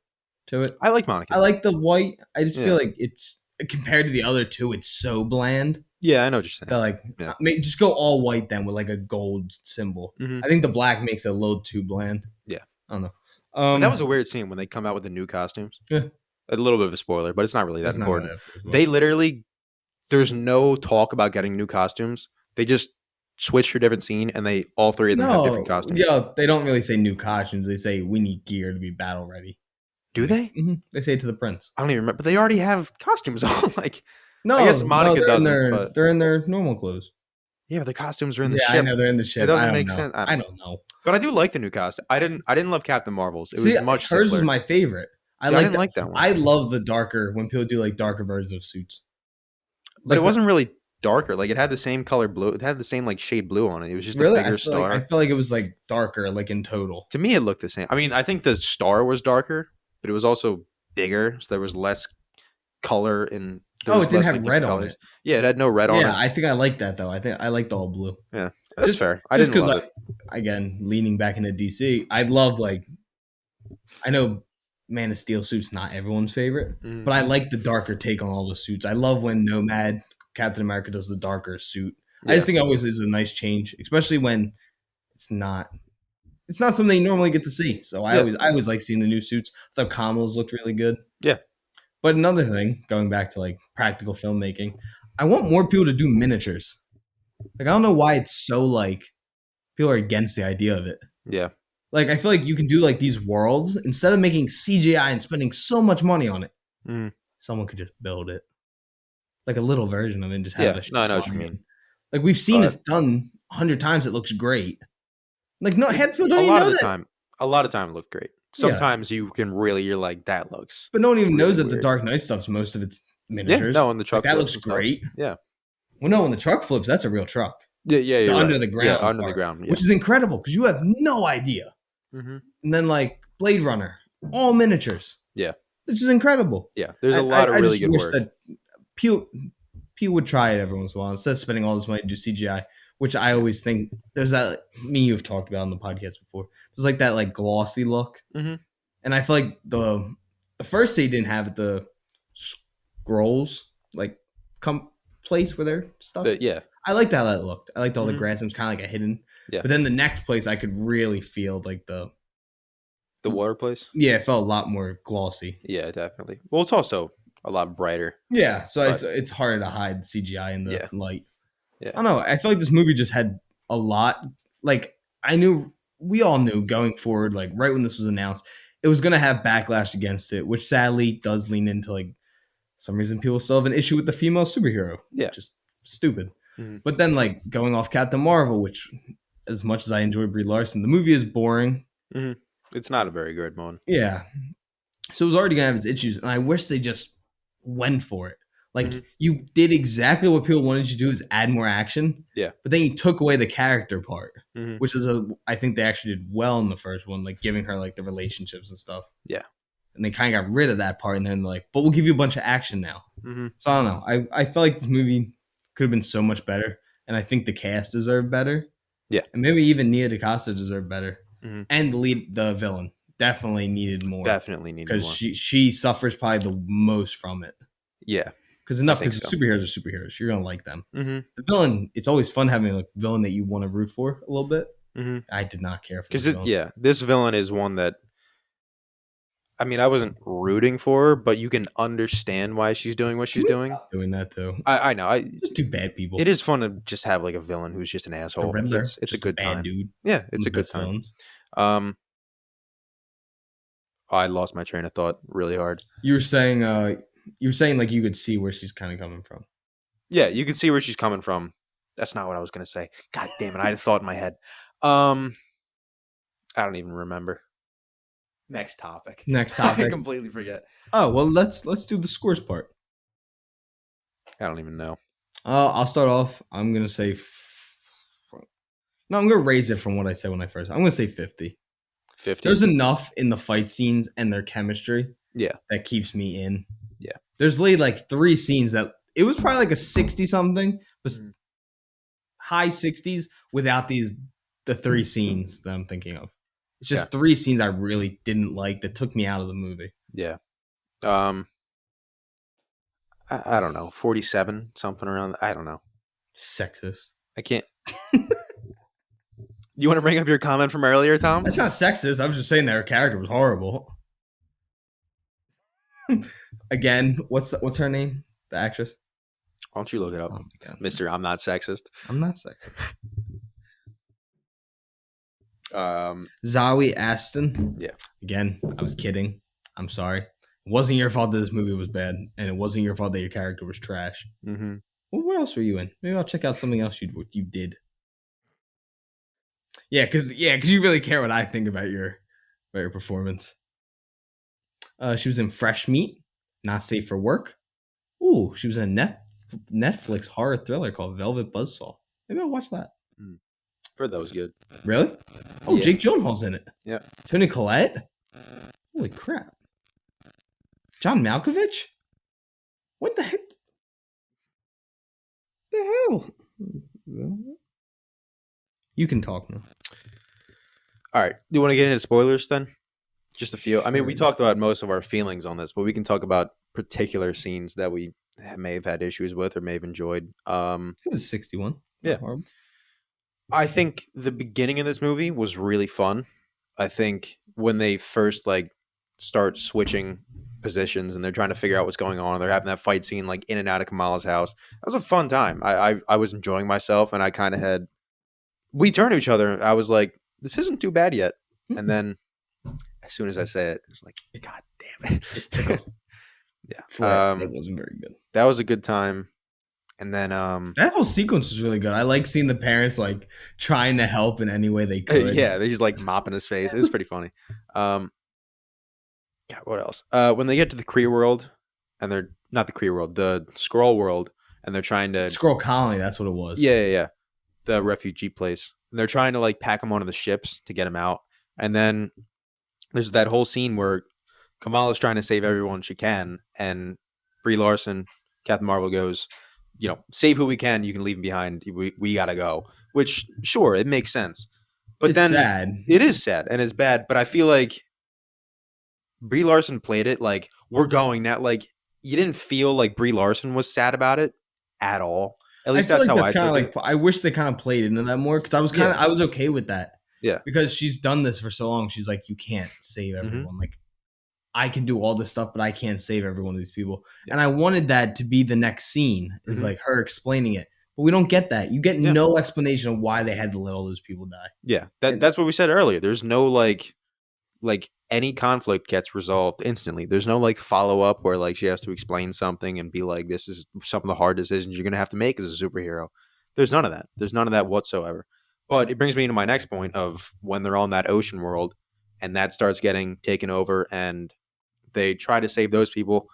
to it. I like Monica. I like the white. I just Yeah. feel like it's compared to the other two, it's so bland. Yeah, I know what you're saying. That like Yeah. just go all white then with like a gold symbol. Mhm. I think the black makes it a little too bland. Yeah. I don't know. And that was a weird scene when they come out with the new costumes. Yeah. A little bit of a spoiler, but it's not really that It's not important. really that They literally, there's no talk about getting new costumes. They just switch to a different scene, and all three of them have different costumes. Yeah, they don't really say new costumes. They say we need gear to be battle ready. Do they? Mm-hmm. They say it to the prince. I don't even remember. But they already have costumes on. Like, no, I guess Monica they're doesn't. But they're in their normal clothes. yeah, but the costumes are in the Yeah, ship. I know they're in the ship. It doesn't I make know. sense. I don't know. But I do like the new costume. I didn't love Captain Marvel's. It See, was much hers simpler. was my favorite. See, I didn't like that one. I love the darker when people do like darker versions of suits. But it wasn't really darker. Like it had the same color blue. It had the same like shade blue on it. It was just a Really, bigger I star. feel like it was like darker, like in total. To me, it looked the same. I mean, I think the star was darker, but it was also bigger, so there was less color in. There Oh, it was didn't less have like red different on colors. it. Yeah, it had no red on Yeah, it. I think I like that though. I think I liked all blue. Yeah, that's Just fair. I just didn't because love like it. again, leaning back into DC, I love like I know Man of Steel suits not everyone's favorite, Mm, but I like the darker take on all the suits. I love when Nomad Captain America does the darker suit. I yeah, just think it always is a nice change, especially when it's not it's not something you normally get to see. So yeah, I always like seeing the new suits. I thought Kamala's looked really good. yeah, But another thing, going back to like practical filmmaking, I want more people to do miniatures. Like I don't know why it's so like people are against the idea of it. yeah. Like I feel like you can do like these worlds instead of making CGI and spending so much money on it. Mm, Someone could just build it like a little version of it and just have yeah. a No, I ship know what you flying mean. in. Like we've seen But it done 100 times. It looks great. Like no, it, half the people don't a even lot of know the that. time, a lot of time it looked great. Yeah, Sometimes you can really, you're like, that looks but no one even knows really that the weird. Dark Knight stuff's most of its Yeah, miniatures. no, and the Like truck that flips looks and stuff. great. Yeah, Well, no, when the truck flips, that's a real truck. yeah, yeah. The You're right. under the Yeah, ground under the part, ground. Yeah. which is incredible because you have no idea. Hmm. And then like Blade Runner, all miniatures, Yeah, which is incredible. yeah. There's a lot of I really just good wish work. that Pew would try it every once in a while instead of spending all this money to do CGI, which I Yeah. always think there's that me you've talked about on the podcast before. There's like that like glossy look, Hmm. and I feel like the first they didn't have it, the scrolls like come place where they're stuck. But yeah. I liked how that looked. I liked all the Hmm. grass. It was kind of like a hidden. Yeah. But then the next place, I could really feel like The water place. yeah, it felt a lot more glossy. Yeah, definitely. Well, it's also a lot brighter. Yeah, so But it's harder to hide the CGI in the yeah, light. yeah. I don't know. I feel like this movie just had a lot. Like I knew, we all knew going forward, like right when this was announced, it was gonna have backlash against it, which sadly does lean into like some reason people still have an issue with the female superhero, Yeah. which is stupid. Mhm. But then like going off Captain Marvel, which as much as I enjoy Brie Larson, the movie is boring. Hmm. It's not a very good one. Yeah, so it was already gonna have its issues, and I wish they just went for it. Like Hmm. you did exactly what people wanted you to do is add more action. Yeah. But then you took away the character part, Hmm. which is I think they actually did well in the first one, like giving her like the relationships and stuff. Yeah. And they kind of got rid of that part, and then like, but we'll give you a bunch of action now. Hmm. So I don't know. I felt like this movie could have been so much better, and I think the cast deserved better. Yeah. And maybe even Nia DaCosta deserved better, Hmm. and the villain definitely needed more Definitely needed because more. she suffers probably the most from it. Yeah. Because I think because so. superheroes are superheroes, you're gonna like them. Hmm. The villain, it's always fun having a villain that you want to root for a little bit. Hmm. I did not care for Because this villain. yeah, this villain is one that I mean, I wasn't rooting for her, but you can understand why she's doing what she's doing. Doing that though, I know. just two bad people. It is fun to just have like a villain who's just an The asshole. Riddler, It's a just good bad time. dude. Yeah, One it's of a the good best time. villains. Um, I lost my train of thought really hard. You were saying like you could see where she's kind of coming from. Yeah, you can see where she's coming from. That's not what I was gonna say. God damn it, I had a thought in my head. I don't even remember. Next topic. Next I topic. completely forget. Oh well, let's do the scores part. I don't even know. I'll start off. I'm gonna say. No, I'm gonna raise it from what I said when I first. I'm gonna say 50. 50. There's enough in the fight scenes and their chemistry Yeah. that keeps me in. Yeah. There's literally like 3 scenes that it was probably like a 60 something, but Mhm. high 60s without the 3 scenes that I'm thinking of. It's just Yeah. 3 scenes I really didn't like that took me out of the movie. Yeah. I don't know. 47, something around. I don't know. Sexist. I can't. You want to bring up your comment from earlier, Tom? That's not sexist. I was just saying that her character was horrible. Again, what's her name? The actress? Why don't you look it up, Oh my god. Mister? I'm not sexist. I'm not sexist. Um, Zawi Aston. Yeah. Again, I was kidding. I'm sorry. It wasn't your fault that this movie was bad, and it wasn't your fault that your character was trash. mhm. Well, what else were you in? Maybe I'll check out something else you did. Yeah, because you really care what I think about your performance. She was in Fresh Meat, Not Safe for Work. Ooh, she was in Netflix horror thriller called Velvet Buzzsaw. Maybe I'll watch that. Heard that was good. Really? Oh, Yeah. Jake Gyllenhaal's in it. Yeah. Tony Collette? Holy crap. John Malkovich? What the heck? The hell? You can talk now. All right. Do you want to get into spoilers then? Just a few. I mean, we Sure. talked about most of our feelings on this, but we can talk about particular scenes that we may have had issues with or may have enjoyed. This is 61. Yeah. Not horrible. I think the beginning of this movie was really fun. I think when they first like start switching positions and they're trying to figure out what's going on, and they're having that fight scene like in and out of Kamala's house. That was a fun time. I was enjoying myself, and I kind of had. We turned to each other. And I was like, "This isn't too bad yet." And then, as soon as I say it, it's like, "God damn it!" It's tickled. Yeah, It wasn't very good. that was a good time. And then, That whole sequence was really good. I like seeing the parents like trying to help in any way they could. yeah, they just like mopping his face. It was pretty funny. God, what else? When they get to the Kree world, and they're not the Kree world, the Skrull world, and they're trying to Scroll Colony, that's what it was. yeah, the refugee place. And they're trying to like pack him onto the ships to get him out. And then there's that whole scene where Kamala's trying to save everyone she can, and Brie Larson, Captain Marvel goes, save who we can. You can leave him behind. We gotta go. Which, sure, it makes sense. But It's then sad. it is sad and it's bad. But I feel like Brie Larson played it like we're going now. Like you didn't feel like Brie Larson was sad about it at all. At least I feel that's like how that's I kind of took like it. I wish they kind of played into that more because I was okay with that. Yeah. Because she's done this for so long. She's like, you can't save everyone. Like I can do all this stuff, but I can't save every one of these people. Yeah. And I wanted that to be the next scene is Mhm. like her explaining it. But we don't get that. You get Yeah. no explanation of why they had to let all those people die. Yeah, And- that's what we said earlier. There's no like any conflict gets resolved instantly. There's no like follow up where like she has to explain something and be like, this is some of the hard decisions you're gonna have to make as a superhero. There's none of that. There's none of that whatsoever. But it brings me to my next point of when they're on that ocean world and that starts getting taken over and they try to save those people.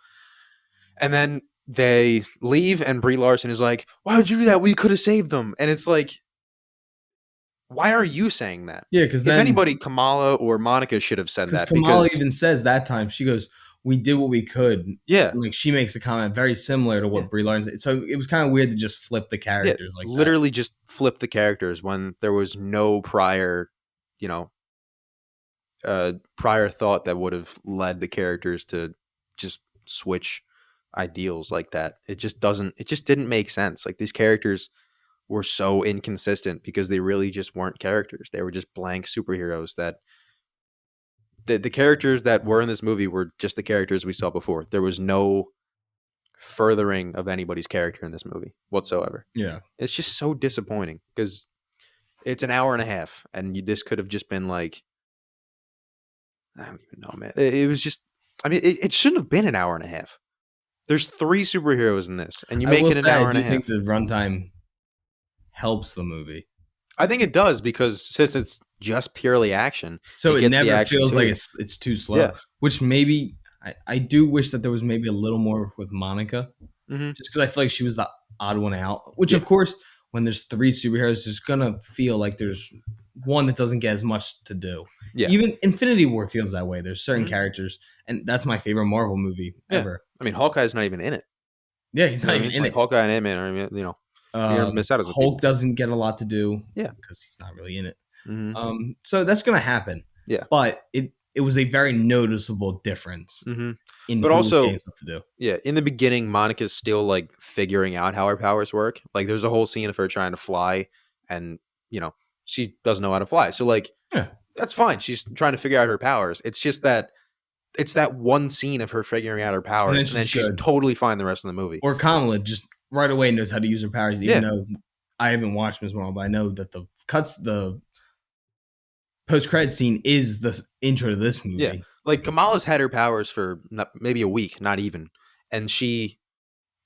And then they leave and Brie Larson is like, why would you do that? We could have saved them. And it's like, why are you saying that? Yeah, because If then anybody, Kamala or Monica should have said that. Kamala Because even says that time, she goes, we did what we could. yeah, And like she makes a comment very similar to what Yeah. Brie Larson. So it was kind of weird to just flip the characters like that. literally just flip the characters when there was no prior, prior thought that would have led the characters to just switch ideals like that. It just didn't make sense. Like these characters were so inconsistent because they really just weren't characters. They were just blank superheroes that the characters that were in this movie were just the characters we saw before. There was no furthering of anybody's character in this movie whatsoever. Yeah. It's just so disappointing because it's an hour and a half and this could have just been like, I don't even know, man. It was just, I mean, it shouldn't have been an hour and a half. There's 3 superheroes in this and you make it an hour and a I do half. think the runtime helps the movie. I think it does because since it's just purely action, So it it gets the never action feels too. like it's too slow. Yeah. Which maybe I do wish that there was maybe a little more with Monica. Mhm. Just because I feel like she was the odd one out. Which Yeah. of course, when there's 3 superheroes, there's gonna feel like there's one that doesn't get as much to do. Yeah. Even Infinity War feels that way. There's certain Mhm. characters, and that's my favorite Marvel movie Yeah. ever. I mean, Hawkeye's not even in it. Yeah, he's You know not what I even mean? in Like it. Hawkeye and Ant-Man are, you're gonna miss out as a Hulk doesn't get a lot to do. Yeah. Because he's not really in it. Mhm. So that's gonna happen. Yeah. But it was a very noticeable difference Mhm. in But who's also- getting stuff to do. Yeah, in the beginning, Monica's still like figuring out how her powers work. Like, there's a whole scene of her trying to fly, and she doesn't know how to fly. So, like, Yeah. that's fine. She's trying to figure out her powers. It's just that it's that one scene of her figuring out her powers, and then she's good. totally fine the rest of the movie. Or Kamala just right away knows how to use her powers, even Yeah. though I haven't watched Ms. Marvel, but I know that the post-credit scene is the intro to this movie. Yeah. Like, Kamala's had her powers for maybe a week, not even, and she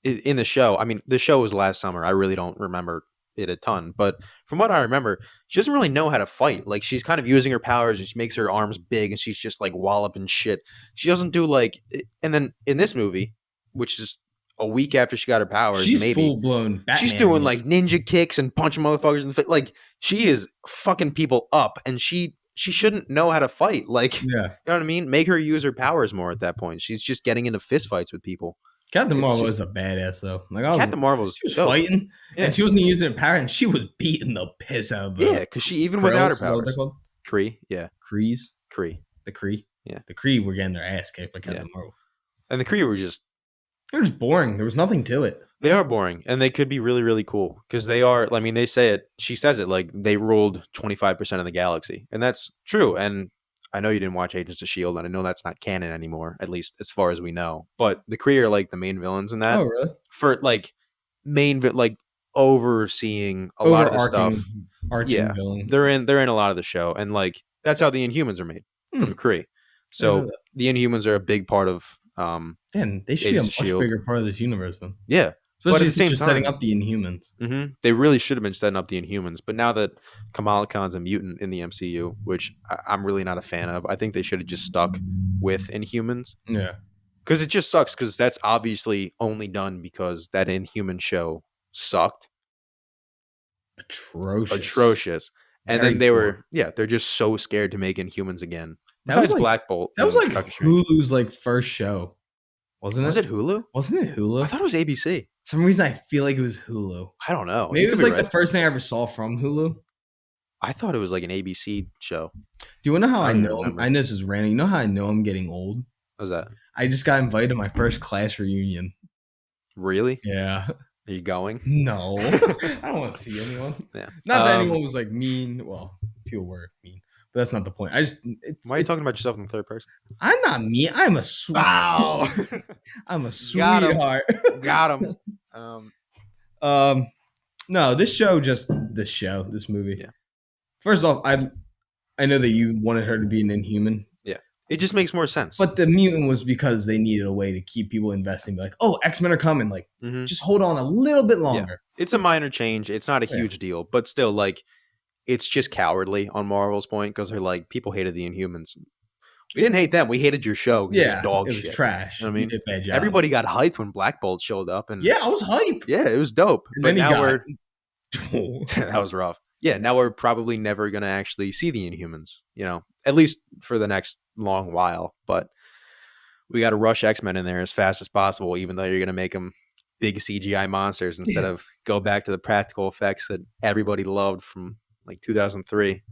in the show. I mean, the show was last summer. I really don't remember it a ton, but from what I remember, she doesn't really know how to fight. Like, she's kind of using her powers and she makes her arms big and she's just like walloping shit. She doesn't do like, and then in this movie, which is a week after she got her powers, She's maybe. full blown Batman. She's doing yet. like ninja kicks and punching motherfuckers in the face. Like she is fucking people up, and she shouldn't know how to fight. Like Yeah. you know what I mean? Make her use her powers more at that point. She's just getting into fist fights with people. Captain It's Marvel just- is a badass though. Like Captain Marvel's she was dope. fighting Yeah. and she wasn't using her power, and she was beating the piss out of the Yeah, because she even without her Krells, is that what powers. they're called? Kree, yeah, Krees, Kree, the Kree. Yeah. The Kree were getting their ass kicked by Captain Marvel. and the Kree were just It was boring. There was nothing to it. they are boring, and they could be really really cool because they are. I mean, they say it. She says it like they ruled 25% of the galaxy, and that's true. And I know you didn't watch Agents of Shield, and I know that's not canon anymore, at least as far as we know. But the Kree are like the main villains in that. Oh, really? For like like overseeing a lot of the stuff. Arching villain. They're in a lot of the show, and like that's how the Inhumans are made from Kree. So the Inhumans are a big part of. Man, they should be a Agents much of Shield. bigger part of this universe then. Yeah, Especially at the same since you're setting time- up the Inhumans. they really should have been setting up the Inhumans, but now that Kamala Khan's a mutant in the MCU, which I'm really not a fan of, I think they should have just stuck with Inhumans Yeah. because it just sucks because that's obviously only done because that Inhuman show sucked, atrocious. And Very then they poor. were, they're just so scared to make Inhumans again. That was Besides like- Black Bolt. That was and like Doctor Strange. Hulu's like first show. Wasn't it? Was it Hulu? Wasn't it Hulu? I thought it was ABC. For some reason I feel like it was Hulu. I don't know. Maybe You it could was be like the right. first thing I ever saw from Hulu. Do I thought it was like an ABC show. you want to know how I I don't know? remember. I know this is random. You know how I know I'm getting old? What was that? I just got invited to my first class reunion. Really? Yeah. Are you going? No. I don't want to see anyone. Yeah. Not that anyone was like mean. Well, people were mean, but that's not the point. Why are you talking about yourself in the third person? I'm not mean. I'm a Wow. I'm a Got him. sweetheart. Got him. No, this movie. Yeah. First off, I know that you wanted her to be an Inhuman, It just makes more sense. but the mutant was because they needed a way to keep people investing. Like, oh, X-Men are coming. Like, Mhm. just hold on a little bit longer. It's a minor change. It's not a Yeah. huge deal, but still, like, it's just cowardly on Marvel's point because they're like, people hated the Inhumans. We didn't hate them. We hated your show. 'Cause it was dog it was shit. trash. You know what I You mean? did a bad job. Everybody got hyped when Black Bolt showed up, and Yeah, I was hype. yeah, it was dope. And But then he now got- we're that was rough. Yeah, now we're probably never gonna actually see the Inhumans. You know, at least for the next long while. But we got to rush X-Men in there as fast as possible, even though you're gonna make them big CGI monsters instead of go back to the practical effects that everybody loved from like 2003.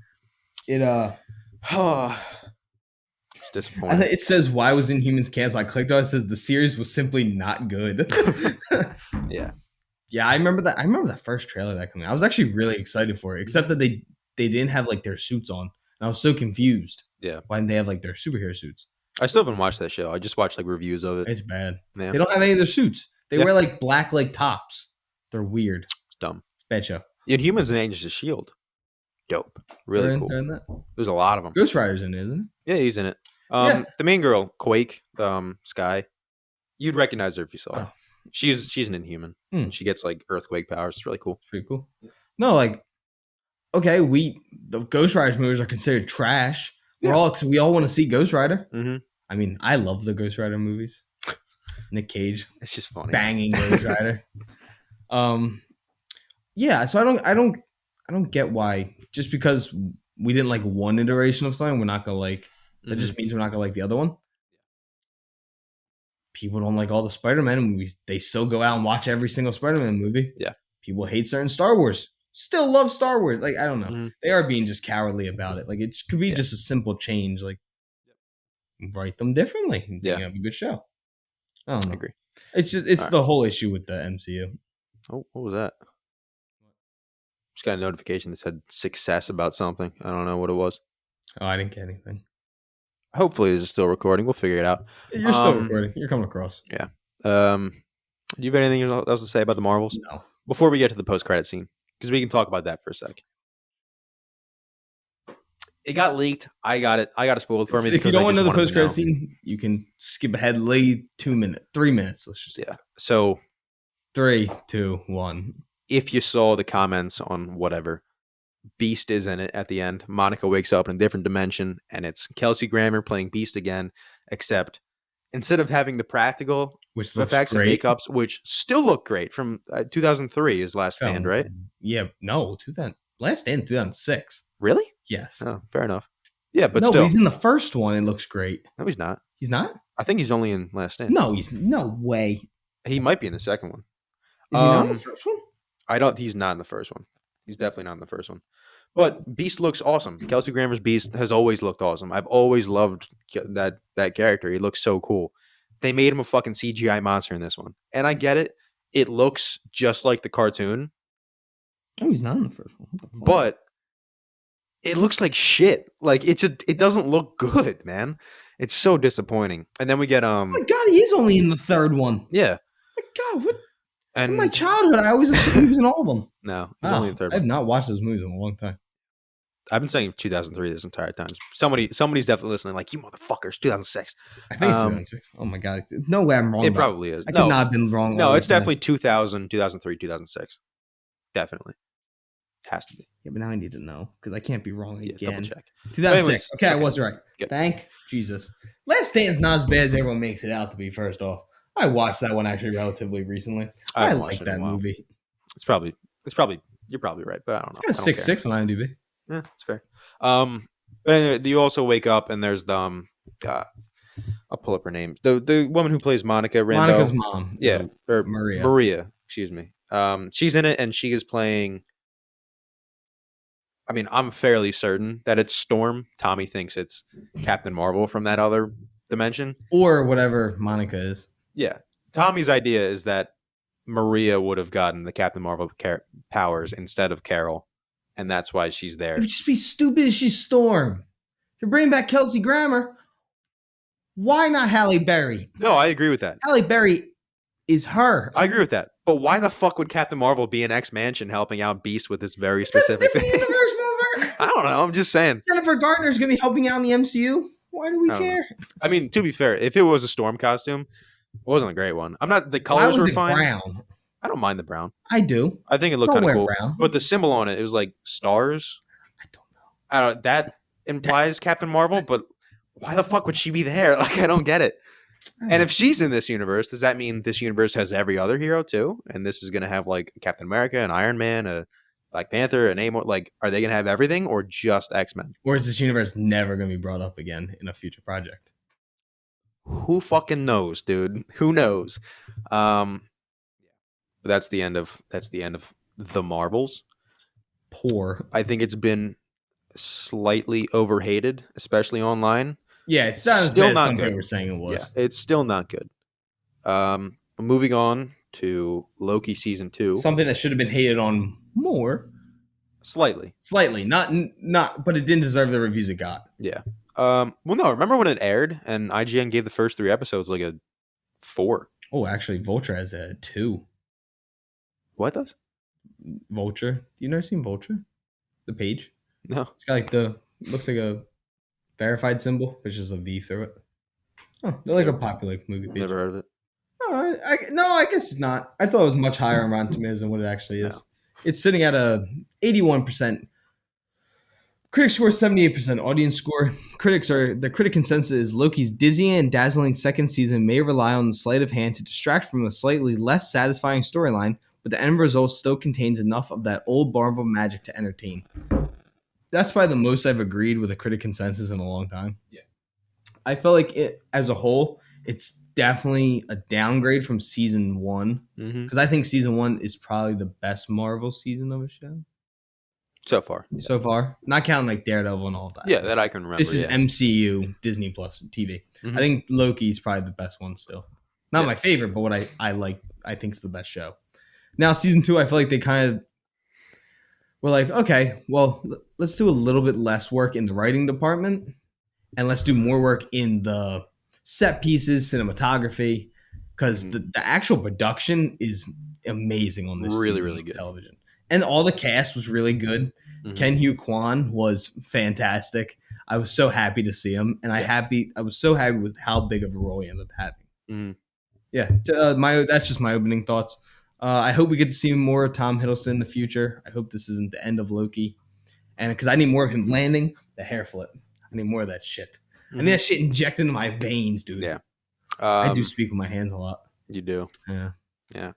It It's disappointing. it says why was Inhumans canceled? I clicked on it. It says the series was simply not good. Yeah. Yeah, I remember that. I remember the first trailer that coming out. I was actually really excited for it, except that they didn't have like their suits on. And I was so confused. Yeah. Why didn't they have like their superhero suits? I still haven't watched that show. I just watched like reviews of it. It's bad. Yeah. They don't have any of their suits. They Yeah. wear like black like tops. They're weird. It's dumb. It's a bad show. Inhumans and Agents of Shield. Dope. Really They're cool. in that. There's a lot of them. Ghost Rider's in it, isn't Yeah, he's in it. Yeah. The main girl, Quake, Sky. You'd recognize her if you saw her. Oh. She's an Inhuman. Hmm. And she gets like earthquake powers. It's really cool. it? Pretty cool. No, like, okay, the Ghost Riders movies are considered trash. Yeah. We all want to see Ghost Rider. Mm-hmm. I mean, I love the Ghost Rider movies. Nick Cage It's just funny. banging Ghost Rider. Yeah, so I don't get why just because we didn't like one iteration of something, we're not gonna like that Mhm. just means we're not gonna like the other one. People don't like all the Spider-Man movies. They still go out and watch every single Spider-Man movie. Yeah. People hate certain Star Wars. Still love Star Wars. Like, I don't know. Mhm. They are being just cowardly about it. Like, it could be Yeah. just a simple change. Like, write them differently. And Yeah. have a good show. I don't know. I agree. It's just All right. the whole issue with the MCU. Oh, what was that? Just got a notification that said success about something. I don't know what it was. Oh, I didn't get anything. Hopefully, this is still recording. We'll figure it out. You're still Um, recording. You're coming across. Do you have anything else to say about the Marvels No. before we get to the post-credit scene? Because we can talk about that for a sec. It got leaked. I got it spoiled for me. If you because don't I want to just know the wanted post credit know. scene, you can skip ahead. Lay 3 minutes. Let's just Yeah. So 3, 2, 1. if you saw the comments on whatever, Beast is in it at the end. Monica wakes up in a different dimension, and it's Kelsey Grammer playing Beast again, except instead of having the practical which looks effects and great. makeups, which still look great from 2003 is Last Stand, right? Yeah, no, 2000 Last Stand 2006. Really? Yes. Oh, fair enough. Yeah, but No, but still. he's in the first one. It looks great. No, he's not. He's not? I think he's only in Last Stand. No, he's no way. He might be in the second one. Is he not in the first one? I don't. He's not in the first one. He's definitely not in the first one. But Beast looks awesome. Kelsey Grammer's Beast has always looked awesome. I've always loved that character. He looks so cool. They made him a fucking CGI monster in this one, and I get it. It looks just like the cartoon, Oh, he's not in the first one. but it looks like shit. Like it doesn't look good, man. It's so disappointing. And then we get oh my god, he is only in the third one. yeah. My god, what? And In my childhood, I always assumed he was in all of them. no, he's only in the third I have one. not watched those movies in a long time. I've been saying 2003 this entire time. Somebody's definitely listening. Like, you motherfuckers, 2006. I think it's 2006. Oh my god, no way I'm wrong. It about probably is. I could not have been wrong. No, all it's these times. definitely 2000, 2003, 2006. Definitely. It has to be. Yeah, but now I need to know because I can't be wrong Yeah, again. double check. 2006. Anyways, okay, I okay. was right. Good. Thank Jesus. Last Stand's not as bad as everyone makes it out to be. First off, I watched that one actually relatively recently. I haven't like watched it in that a while. movie. It's probably you're probably right, but I don't know. It's got a 6.6 on IMDb. Yeah, it's fair. But anyway, you also wake up and there's the I'll pull up her name. The woman who plays Monica Rambeau. Monica's mom. Yeah, or Maria. Maria, excuse me. She's in it and she is playing. I mean, I'm fairly certain that it's Storm. Tommy thinks it's Captain Marvel from that other dimension. Or whatever Monica is. Yeah. Tommy's idea is that Maria would have gotten the Captain Marvel powers instead of Carol, and that's why she's there. It would just be stupid as she's Storm. If you're bringing back Kelsey Grammer, why not Halle Berry? No, I agree with that. Halle Berry is her. I agree with that. But why the fuck would Captain Marvel be in X-Mansion helping out Beast with this very Because it's specific different thing? universe, motherfucker. I don't know. I'm just saying. Jennifer Garner's gonna be helping out in the MCU. Why do we I don't care? I mean, to be fair, if it was a Storm costume, it wasn't a great one. I'm not. The Why colors was were it fine. brown? I don't mind the brown. I do. I think it looked Don't kind of wear cool. brown. But the symbol on it was like stars. I don't know. I don't. That implies Captain Marvel, but why the fuck would she be there? Like, I don't get it. And if she's in this universe, does that mean this universe has every other hero too? And this is going to have like Captain America, an Iron Man, a Black Panther, an Namor. Like, are they going to have everything or just X-Men? Or is this universe never going to be brought up again in a future project? Who fucking knows, dude? Who knows? But that's the end of the Marvels. Poor. I think it's been slightly overhated, especially online. Yeah, it's not as Still bad as not some good. people were saying it was. Yeah, it's still not good. Moving on to Loki season 2. Something that should have been hated on more. Slightly. Not, but it didn't deserve the reviews it got. Yeah. Well, no. Remember when it aired and IGN gave the first 3 episodes like a 4? Oh, actually, Vulture has a 2. What does? Vulture. You never seen Vulture? The page. No. It's got like looks like a verified symbol, which is a V through it. Oh, they're like a popular movie page. Never heard of it. Oh, I guess it's not. I thought it was much higher on Rotten Tomatoes than what it actually is. No. It's sitting at a 81%. Critics score 78%. Audience score. The critic consensus is Loki's dizzying and dazzling second season may rely on the sleight of hand to distract from a slightly less satisfying storyline, but the end result still contains enough of that old Marvel magic to entertain. That's probably the most I've agreed with a critic consensus in a long time. Yeah. I felt like it as a whole, it's definitely a downgrade from season 1 because I think season 1 is probably the best Marvel season of a show So far. so far, not counting like Daredevil and all that. Yeah, that I can remember. This is MCU Disney Plus TV. Mhm. I think Loki is probably the best one still. Not Yeah. my favorite, but what I like. I think is the best show. Now season 2, I feel like they kind of were like, okay, well, let's do a little bit less work in the writing department, and let's do more work in the set pieces, cinematography, because the actual production is amazing on this Really, season really of good. television, and all the cast was really good. Mhm. Ken Hugh Kwan was fantastic. I was so happy to see him, and I was so happy with how big of a role he ended up having. Mhm. Yeah, that's just my opening thoughts. I hope we get to see more of Tom Hiddleston in the future. I hope this isn't the end of Loki, and because I need more of him landing the hair flip. I need more of that shit. I need that shit injected into my veins, dude. Yeah. I do Um, speak with my hands a lot. you do, Yeah. yeah.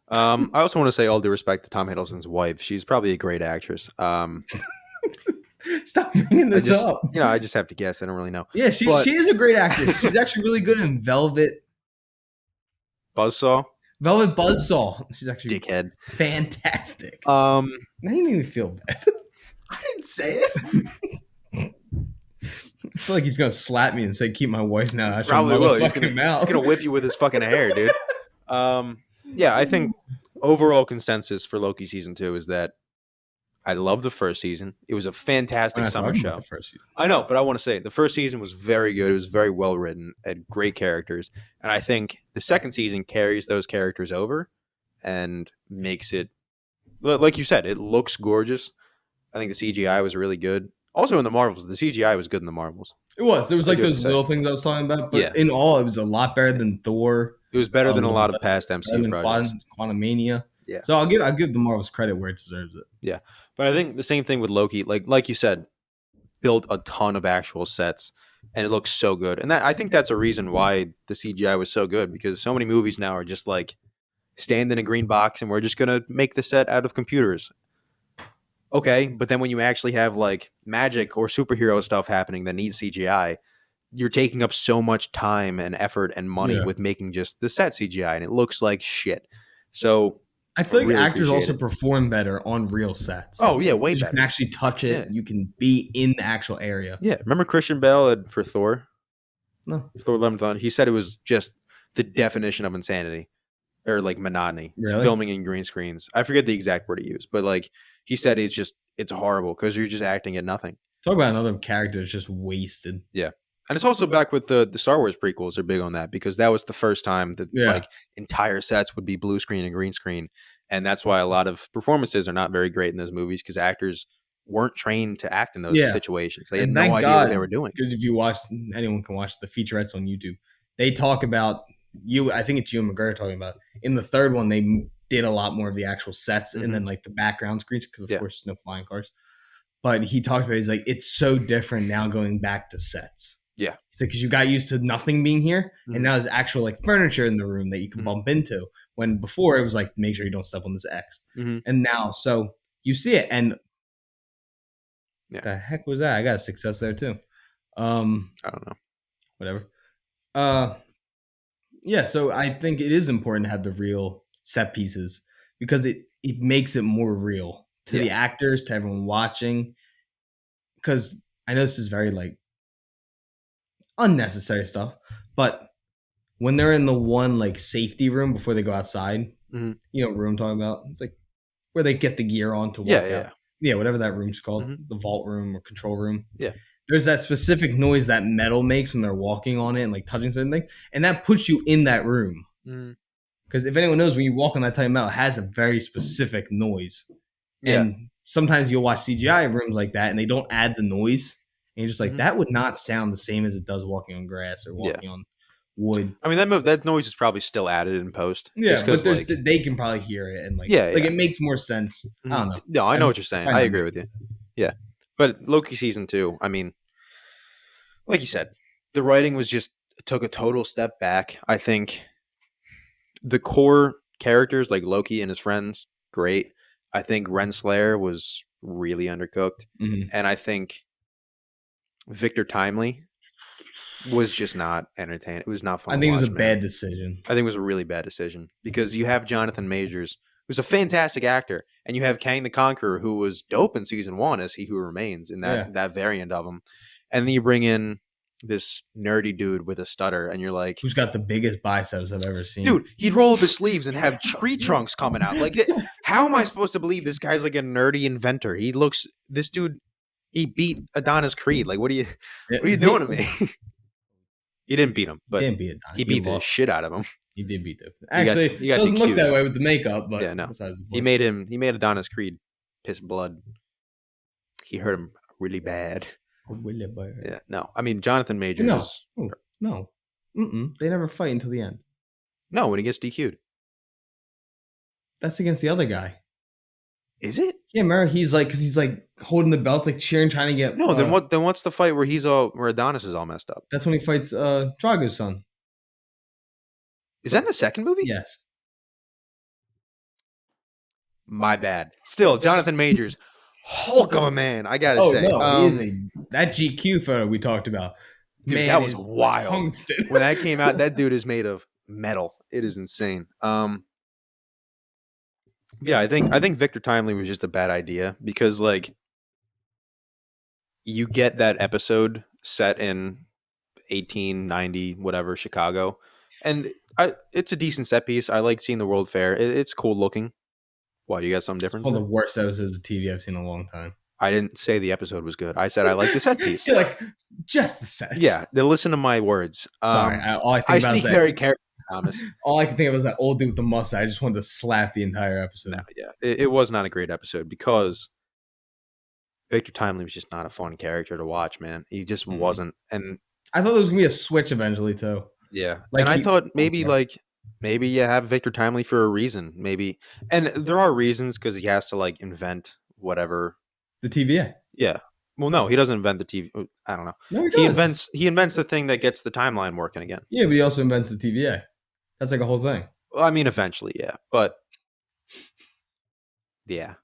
I also want to say all due respect to Tom Hiddleston's wife. She's probably a great actress. Stop bringing I this just, up. I just have to guess. I don't really know. Yeah, she But is a great actress. She's actually really good in Buzzsaw, Velvet Buzzsaw. She's actually dickhead. fantastic. Um, Now you made me feel bad. I didn't say it. I feel like he's gonna slap me and say, "Keep my voice now out your Probably will. motherfucking He's mouth." gonna whip you with his fucking hair, dude. Yeah, I think overall consensus for Loki season 2 is that I love the first season. It was a We're fantastic not summer talking about the show. first season. I know, but I want to say the first season was very good. It was very well written, had great characters, and I think the second season carries those characters over and makes it, like you said, it looks gorgeous. I think the CGI was really good. Also in the Marvels, the CGI was good in the Marvels. It was. There was I like do have to those say, little things I was talking about, but yeah, in all, it was a lot better than Thor. it was better than a lot of Better past MCU than projects. Quantum Mania. Yeah, So I'll give the Marvels credit where it deserves it. yeah, but I think the same thing with Loki. Like you said, built a ton of actual sets, and it looks so good. And I think that's a reason why the CGI was so good, because so many movies now are just like stand in a green box and we're just gonna make the set out of computers. Okay, but then when you actually have like magic or superhero stuff happening that needs CGI, you're taking up so much time and effort and money Yeah. with making just the set CGI, and it looks like shit. So I I feel like really actors appreciate also it. perform better on real sets. Oh yeah, way You can better. actually touch it. Yeah, You can be in the actual area. yeah. Remember Christian Bale for Thor? No, Thor: Love and Thunder. He said it was just the definition of insanity, or like monotony. It's really? filming in green screens. I forget the exact word he used, but like he said, it's horrible because you're just acting at nothing. Talk about another character that's just wasted. Yeah. And it's also back with the Star Wars prequels are big on that, because that was the first time that Yeah. like entire sets would be blue screen and green screen. And that's why a lot of performances are not very great in those movies, because actors weren't trained to act in those Yeah. situations. They had And no thank idea what God, they were doing. because if you watch, anyone can watch the featurettes on YouTube. They talk about I think it's you and McGregor talking about. In the third one, they did a lot more of the actual sets and then like the background screens, because of Yeah. course there's no flying cars. But he talked about, he's like, it's so different now going back to sets. Yeah. He's like, because you got used to nothing being here, Mhm. and now there's actual like furniture in the room that you can Mhm. bump into. When before it was like, make sure you don't step on this X. Mhm. And now, so you see it, and Yeah. the heck was that? I got a success there too. I don't know. Whatever. Yeah, so I think it is important to have the real set pieces, because it makes it more real to the actors, to everyone watching. Because I know this is very like unnecessary stuff, but when they're in the one like safety room before they go outside, Mhm. you know what room I'm talking about? It's like where they get the gear on to walk Yeah, out. yeah. Yeah, whatever that room's called, Mhm. the vault room or control room. Yeah. There's that specific noise that metal makes when they're walking on it and like touching something, and that puts you in that room. Mhm. Because if anyone knows, when you walk on that type of metal, it has a very specific noise. Yeah. And sometimes you'll watch CGI rooms like that, and they don't add the noise, and you're just like, Mhm. that would not sound the same as it does walking on grass or walking on wood. I mean, that noise is probably still added in post. Yeah, just but because, there's like, they can probably hear it, and like yeah, like yeah. it makes more sense. I don't know. No, I know what you're saying. Might I not agree make with you. sense. Yeah. But Loki season 2, I mean, like you said, the writing was just took a total step back. I think the core characters like Loki and his friends, great. I think Renslayer was really undercooked. Mhm. And I think Victor Timely was just not entertaining. It was not fun I to think it was watch, a man. bad decision. I think it was a really bad decision, because you have Jonathan Majors, who's a fantastic actor, and you have Kang the Conqueror, who was dope in season 1 as He Who Remains in Yeah. that variant of him, and then you bring in this nerdy dude with a stutter, and you're like, Who's got the biggest biceps I've ever seen? dude, he'd roll up his sleeves and have tree trunks coming out. Like, how am I supposed to believe this guy's like a nerdy inventor? This dude, he beat Adonis Creed. Like, what are you doing to me? He didn't beat him, He but didn't beat it. he beat the lost. shit out of him. He did beat it. He got- Actually, he got doesn't look DQ'd. that way with the makeup, but Yeah, no. besides the He point. made Adonis Creed piss blood. He hurt him really bad. Yeah, no. I mean, Jonathan Majors No. is Oh, no. They never fight until the end. no when he gets DQ'd. That's against the other guy. Is it? Yeah, remember he's like, because he's like holding the belts, like cheering, trying to get. No, then what? Then what's the fight where where Adonis is all messed up? That's when he fights Drago's son. Is that in the second movie? Yes. My bad. Still, Jonathan Majors, Hulk of a man. I gotta Oh say, no, he is that GQ photo we talked about. dude, Man that was is wild. tungsten. When that came out, that dude is made of metal. It is insane. Yeah, I think Victor Timely was just a bad idea because like you get that episode set in 1890 whatever Chicago, and it's a decent set piece. I like seeing the World Fair. It's cool looking. Why, you got something It's different one to of say? the worst episodes of TV I've seen in a long time. I didn't say the episode was good. I said I like the set piece. You're like, just the sets. Yeah, they listen to my words. Sorry, all I I think about is speak that. very carefully, Thomas. All I can think of is that old dude with the mustache. I just wanted to slap the entire episode. No, yeah, it was not a great episode because Victor Timely was just not a fun character to watch, man. He just wasn't. And I thought there was gonna be a switch eventually too. yeah, Like and I thought I'm maybe sorry. maybe you have Victor Timely for a reason, maybe. And there are reasons because he has to like invent whatever. The TVA. Yeah. Well, no, he doesn't invent the TV. I don't know. No, he He does. invents the thing that gets the timeline working again. Yeah, but he also invents the TVA. That's like a whole thing. Well, I mean, eventually, yeah, but yeah,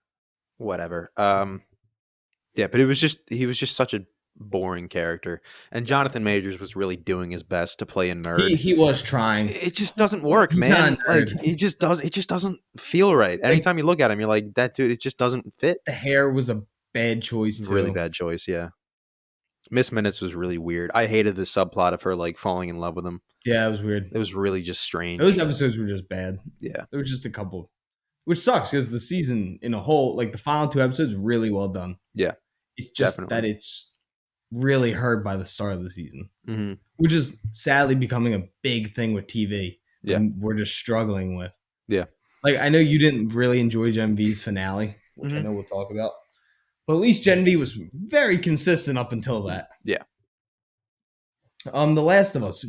whatever. Yeah, but he was just such a boring character, and Jonathan Majors was really doing his best to play a nerd. He was trying. It just doesn't work, He's not a man. Like nerd. it just doesn't feel right. Like, Anytime you look at him, you're like, that dude. It just doesn't fit. the hair was a bad choice too. Really bad choice. Yeah, Miss Minutes was really weird. I hated the subplot of her like falling in love with him. Yeah, it was weird. It was really just strange. Those episodes were just bad. Yeah, There was just a couple, which sucks because the season in a whole, like the final two episodes, really well done. yeah, It's just definitely. that it's really hurt by the start of the season, Mm-hmm. which is sadly becoming a big thing with TV. Yeah. And we're just struggling with. Yeah. Like I know you didn't really enjoy Gen V's finale, which I know we'll talk about, but at least Gen V was very consistent up until that. Yeah. The Last of Us,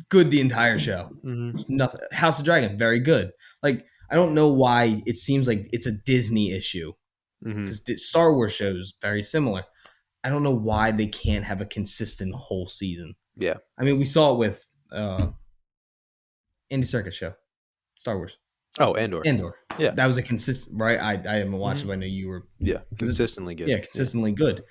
good the entire show. Mm-hmm. Nothing. House of Dragon, very good. Like I don't know why it seems like it's a Disney issue Mm-hmm. because Star Wars shows very similar. I don't know why they can't have a consistent whole season. Yeah. I mean, we saw it with Andy Serkis show, Star Wars. Oh, Andor. Yeah. That was a consistent, right? I haven't watched it, but I know you were. Yeah, consistently good. Yeah, consistently good.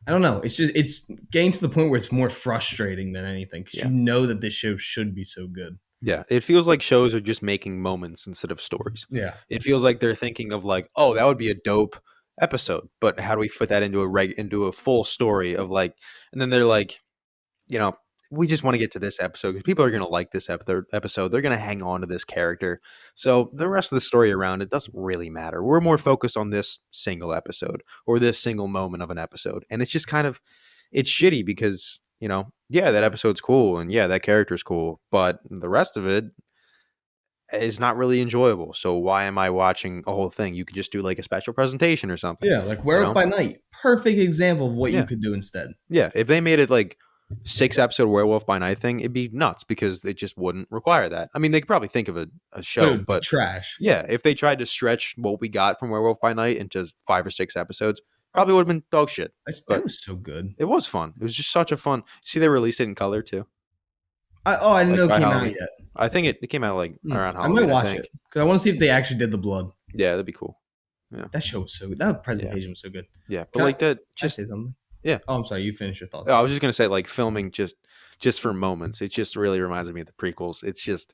I don't know. It's getting to the point where it's more frustrating than anything because you know that this show should be so good. Yeah, it feels like shows are just making moments instead of stories. Yeah. It feels like they're thinking of like, oh, that would be a dope episode, but how do we fit that into into a full story of like, and then they're like, you know, we just want to get to this episode because people are going to like this episode. They're going to hang on to this character. So the rest of the story around it doesn't really matter. We're more focused on this single episode or this single moment of an episode. And it's just kind of, it's shitty because, you know, yeah, that episode's cool and yeah, that character's cool, but the rest of it is not really enjoyable. So why am I watching a whole thing? You could just do like a special presentation or something. Yeah, like Werewolf by Night. Perfect example of what Yeah. you could do instead. Yeah, if they made it like 6-episode Werewolf by Night thing, it'd be nuts because it just wouldn't require that. I mean, they could probably think of a show, but trash. yeah, if they tried to stretch what we got from Werewolf by Night into 5 or 6 episodes, probably would have been dog shit. That But was so good. it was fun. It was just such a fun. See, they released it in color too. I didn't Like, know it by came Halloween. out yet. I think it came out like around I Halloween. might watch think. it because I want to see if they actually did the blood. Yeah, that'd be cool. That show was so good. That presentation was so good. Yeah, but Can like that, Can I just say something? yeah. Oh, I'm sorry. You finish your thoughts. I was just gonna say, like filming just for moments. It just really reminds me of the prequels. It's just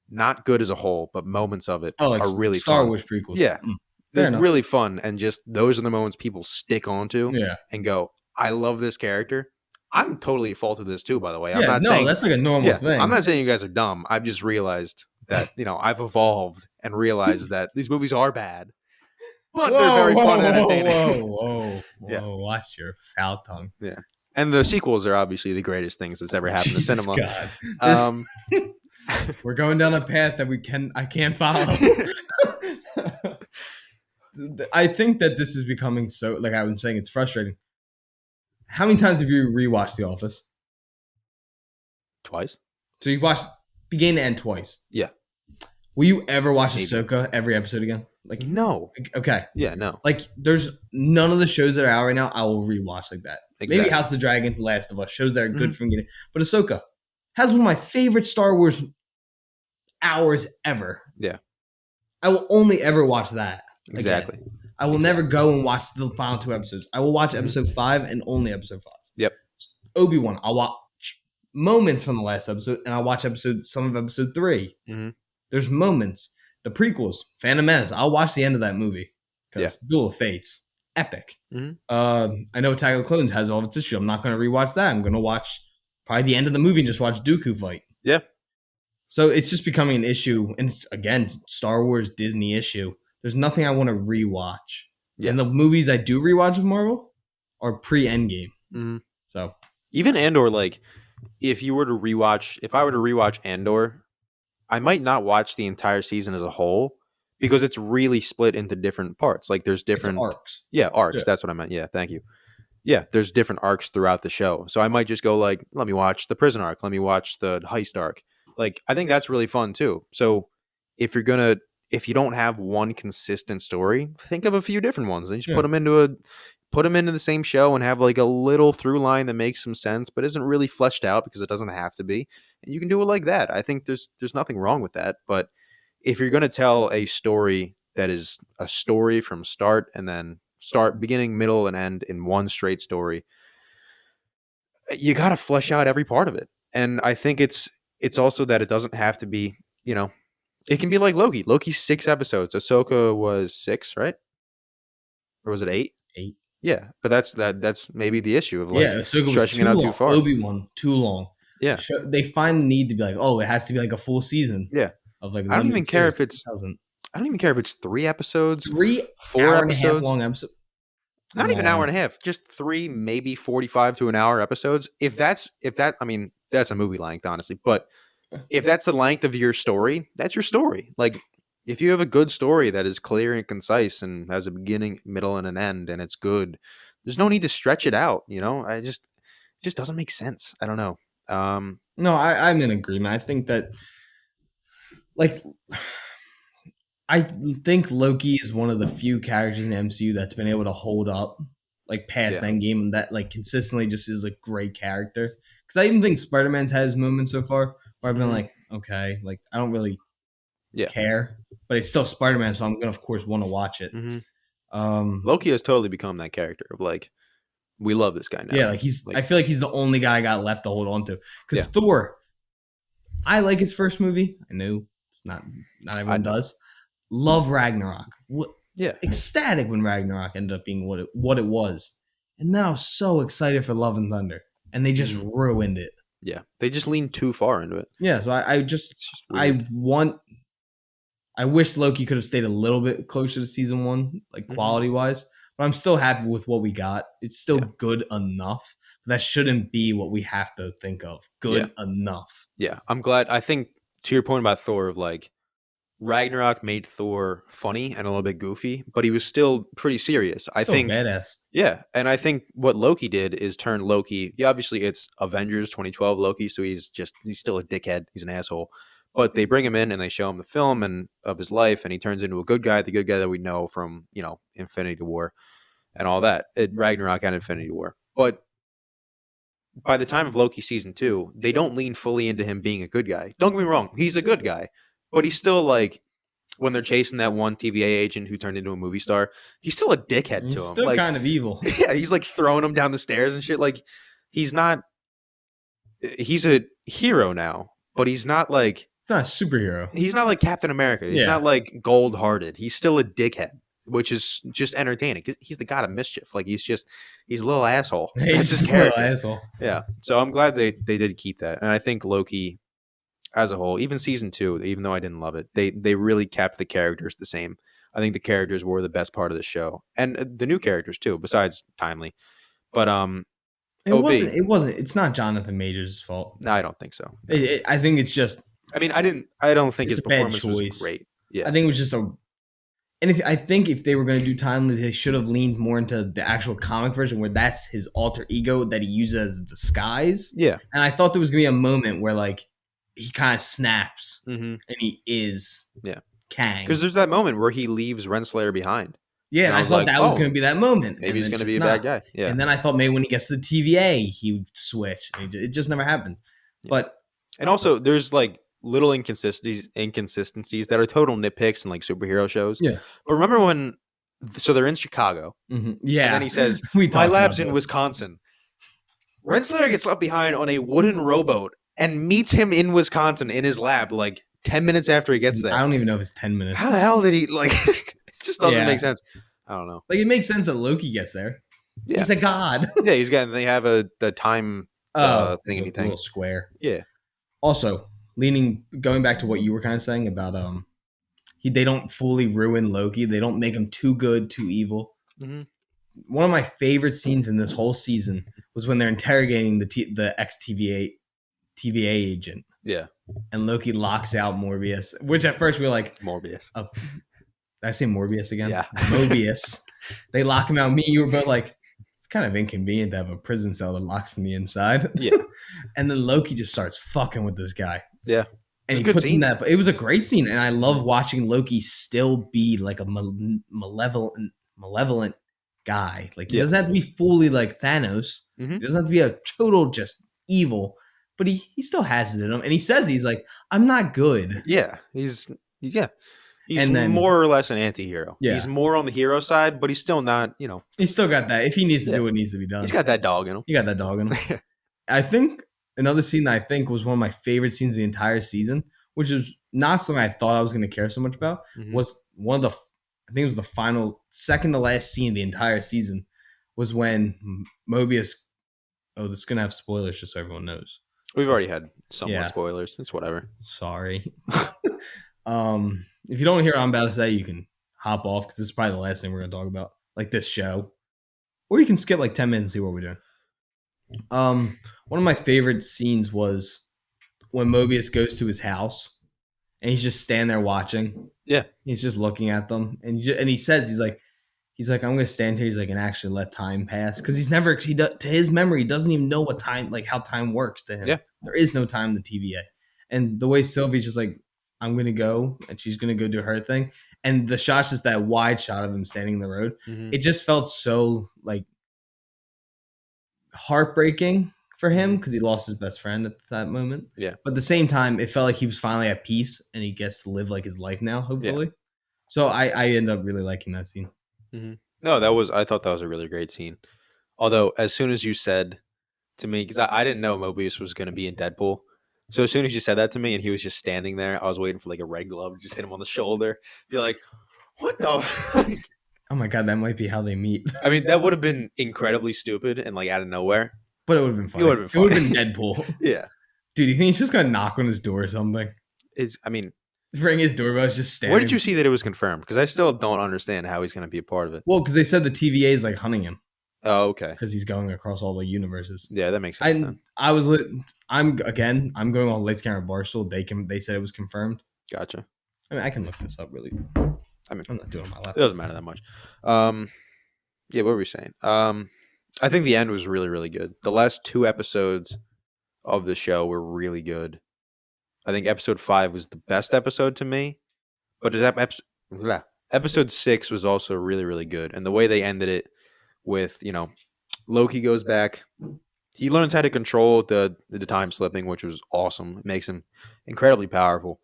not good as a whole, but moments of it like are really Star fun. Wars prequels. Yeah, Fair they're enough. really fun, and just those are the moments people stick onto Yeah. and go, "I love this character." I'm totally at fault of this too, by the way. I'm Yeah, not no, saying that's like a normal thing. I'm not saying you guys are dumb. I've just realized that I've evolved and realized that these movies are bad, but they're very fun and entertaining. Whoa, Yeah. watch your foul tongue. Yeah, and the sequels are obviously the greatest things that's ever happened Jesus to cinema. God. We're going down a path that I can't follow. I think that this is becoming so, like I was saying, it's frustrating. How many times have you rewatched The Office? Twice. So you've watched beginning to end twice. Yeah. Will you ever watch Maybe. Ahsoka every episode again? Like No. okay. Yeah, no. Like there's none of the shows that are out right now I will rewatch like that. Exactly. Maybe House of the Dragon, Last of Us, shows that are good from beginning. But Ahsoka has one of my favorite Star Wars hours ever. Yeah. I will only ever watch that again. Exactly. I will never go and watch the final 2 episodes. I will watch Mhm. episode 5 and only episode 5. Yep. Obi-Wan, I'll watch moments from the last episode, and I'll watch some of episode 3. Mhm. There's moments. The prequels, Phantom Menace, I'll watch the end of that movie because Duel of Fates, epic. Mhm. I know Attack of the Clones has all of its issue. I'm not going to rewatch that. I'm going to watch probably the end of the movie and just watch Dooku fight. Yeah. So it's just becoming an issue, and it's, again, Star Wars Disney issue. There's nothing I want to rewatch. Yeah. And the movies I do rewatch of Marvel are pre-Endgame. Mhm. So Even Andor, like, if I were to rewatch Andor, I might not watch the entire season as a whole because it's really split into different parts. Like, there's it's different arcs. arcs. Yeah. That's what I meant. Yeah, thank you. Yeah, there's different arcs throughout the show. So I might just go like, let me watch the prison arc, let me watch the heist arc. Like, I think that's really fun too. So if you don't have one consistent story, think of a few different ones and just Yeah. put them into the same show and have like a little through line that makes some sense but isn't really fleshed out because it doesn't have to be. And you can do it like that. I think there's nothing wrong with that. But if you're going to tell a story that is a story from start and then start, beginning, middle, and end in one straight story, you got to flesh out every part of it. And I think it's also that it doesn't have to be, it can be like Loki. Loki's 6 episodes. Ahsoka was 6, right? Or was it 8? 8. Yeah, but that's maybe the issue of like Ahsoka was stretching too it out long. too far. Obi-Wan, too long. Yeah. They find the need to be like, oh, it has to be like a full season. Yeah. Of like I don't even care if it it's doesn't. I don't even care if it's 3 episodes, 3 4 hour and a half episodes. long episode. Not even an hour and a half, just 3, maybe 45 to an hour episodes. I mean, that's a movie length, honestly. But if that's the length of your story, that's your story. Like, if you have a good story that is clear and concise and has a beginning, middle, and an end, and it's good, there's no need to stretch it out. It just doesn't make sense. I don't know. No, I'm in agreement. I think that, like, I think Loki is one of the few characters in the MCU that's been able to hold up, like, past Endgame, and that, like, consistently just is a great character. Because I even think Spider-Man's had his moments so far where I've been like, okay, like, I don't really care, but it's still Spider-Man, so I'm gonna, of course, want to watch it. Loki has totally become that character of like, we love this guy now. Yeah, like I feel like he's the only guy I got left to hold on to. Because Thor, I like his first movie. I know it's not everyone does. Love Ragnarok. Ecstatic when Ragnarok ended up being what it was, and then I was so excited for Love and Thunder, and they just ruined it. Yeah, they just leaned too far into it. Yeah, so I wish Loki could have stayed a little bit closer to season 1, like quality wise. But I'm still happy with what we got. It's still good enough. But that shouldn't be what we have to think of. Good enough. Yeah, I'm glad. I think to your point about Thor, of like, Ragnarok made Thor funny and a little bit goofy, but he was still pretty serious. I think badass. Yeah, and I think what Loki did is turn Loki. Yeah, obviously it's Avengers 2012 Loki, so he's still a dickhead. He's an asshole. But they bring him in and they show him the film and of his life, and he turns into a good guy, the good guy that we know from Infinity War and all that. Ragnarok and Infinity War. But by the time of Loki season 2, they don't lean fully into him being a good guy. Don't get me wrong, he's a good guy, but he's still like, when they're chasing that one TVA agent who turned into a movie star, he's still a dickhead to him. He's still kind of evil. Yeah, he's like throwing him down the stairs and shit. Like, he's a hero now, but he's not like, he's not a superhero. He's not like Captain America. He's not like gold hearted. He's still a dickhead, which is just entertaining. He's the god of mischief. Like, he's a little asshole. He's just a little asshole. Yeah. So I'm glad they did keep that. And I think Loki as a whole, even season 2, even though I didn't love it, they really kept the characters the same. I think the characters were the best part of the show, and the new characters too, besides Timely. But it wasn't. It's not Jonathan Majors' fault. No, I don't think so. I think it's just. I mean, I don't think his performance was great. Yeah, I think it was just if they were going to do Timely, they should have leaned more into the actual comic version where that's his alter ego that he uses as a disguise. Yeah, and I thought there was going to be a moment where like he kind of snaps and he is Kang. Because there's that moment where he leaves Renslayer behind. Yeah, and I thought that was going to be that moment. Maybe he's going to be a bad guy. Yeah, and then I thought maybe when he gets to the TVA, he would switch. It just never happened. Yeah. And also, there's like little inconsistencies that are total nitpicks in like superhero shows. Yeah. But remember when? So they're in Chicago, and then Yeah. he says, We "My talked about lab's in this. Wisconsin." Renslayer gets left behind on a wooden rowboat and meets him in Wisconsin in his lab like 10 minutes after he gets I there. don't even know if it's 10 minutes. How the hell did he like? It just doesn't Yeah. make sense. I don't know. Like, it makes sense that Loki gets there. Yeah, He's a god. yeah. He's got. They have a the time Oh, thing the anything. little square. Yeah. Also, going back to what you were kind of saying about they don't fully ruin Loki. They don't make him too good, too evil. Mm-hmm. One of my favorite scenes in this whole season was when they're interrogating the ex TVA agent, Yeah. and Loki locks out Morbius. Which at first we were like, Morbius. did I say Morbius again? Yeah. Mobius. They lock him out. Me, you were both like, it's kind of inconvenient to have a prison cell to lock from the inside. Yeah. And then Loki just starts fucking with this guy. Yeah. And It was he a good puts him scene. that. It was a great scene, and I love watching Loki still be like a malevolent guy. Like, he Yeah. doesn't have to be fully like Thanos. Mhm. He doesn't have to be a total just evil, but he still has it in him. And he says he's like, I'm not good. Yeah. He's And then- more or less an anti-hero. Yeah. He's more on the hero side, but he's still not, He's still got that. If he needs to Yeah. do what needs to be done, he's got that dog in him. he got that dog in him. I think another scene that I think was one of my favorite scenes of the entire season, which is not something I thought I was going to care so much about, Mhm. was one of the, I think it was the final, second to last scene of the entire season, was when Mobius, this is going to have spoilers just so everyone knows. We've already had somewhat Yeah. spoilers. It's whatever. Sorry. If you don't hear what I'm about to say, you can hop off because this is probably the last thing we're going to talk about, like this show. Or you can skip like 10 minutes and see what we're doing. One of my favorite scenes was when Mobius goes to his house and he's just standing there watching. Yeah. He's just looking at them, and he says he's like I'm gonna stand here. He's like, and actually let time pass, because to his memory, he doesn't even know what time, like how time works to him. Yeah. There is no time in the TVA, and the way Sylvie's just like, I'm gonna go, and she's gonna go do her thing, and the shot's just that wide shot of him standing in the road. Mhm. It just felt so like heartbreaking for him because he lost his best friend at that moment. Yeah. But at the same time, it felt like he was finally at peace and he gets to live like his life now, hopefully. So I end up really liking that scene. No, I thought that was a really great scene. Although, as soon as you said to me, because I didn't know Mobius was going to be in Deadpool. So as soon as you said that to me and he was just standing there, I was waiting for like a red glove to just hit him on the shoulder. Be like, what the? Oh my God, that might be how they meet. I mean, that would have been incredibly stupid and like out of nowhere. But it would have been funny. It would have been It would have funny. been Deadpool. Yeah. Dude, you think he's just going to knock on his door or something? I mean, Ring his doorbell, is just standing. where did you see that it was confirmed? Because I still don't understand how he's going to be a part of it. Well, because they said the TVA is like hunting him Oh, okay. because he's going across all the universes. Yeah, that makes sense. Then. I'm going on Lights Camera Barstool. They said it was confirmed. Gotcha. I mean, I can look this up really. I mean, I'm not doing my It laptop. doesn't matter that much. Yeah, what were we saying? I think the end was really, really good. The last 2 episodes of the show were really good. I think episode 5 was the best episode to me, but episode 6 was also really, really good. And the way they ended it with, Loki goes back. He learns how to control the time slipping, which was awesome. It makes him incredibly powerful.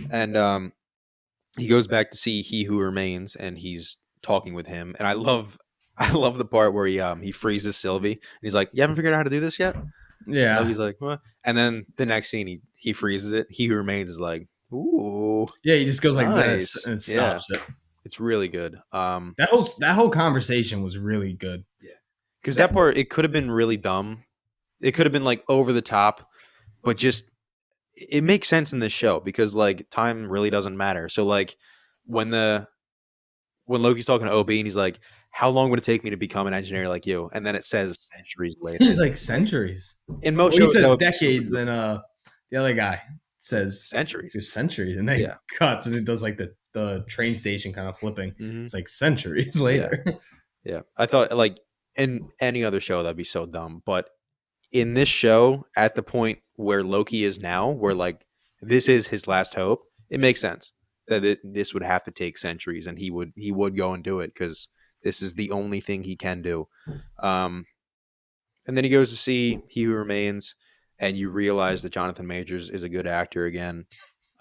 And he goes back to see He Who Remains, and he's talking with him. And I love the part where he freezes Sylvie, and he's like, "You haven't figured out how to do this yet?" Yeah. He's like, "What?" And then the next scene, he freezes it. He Who Remains is like, "Ooh, Yeah, he just goes like Nice. this and it Yeah. stops it. it's really good." That whole conversation was really good. Because that part, it could have been really dumb. It could have been like over the top, but just it makes sense in this show because like time really doesn't matter. So like when Loki's talking to OB and he's like, "How long would it take me to become an engineer like you?" And then it says centuries later. He's like centuries. In most Well, he shows, that says would be decades, super- then the other guy says centuries. there's centuries, and then Yeah. cuts and it does like the train station kind of flipping. Mhm. It's like centuries later. Yeah, I thought like in any other show that'd be so dumb, but in this show, at the point where Loki is now, where like this is his last hope, it makes sense that this would have to take centuries, and he would go and do it because this is the only thing he can do. And then he goes to see He Who Remains, and you realize that Jonathan Majors is a good actor again.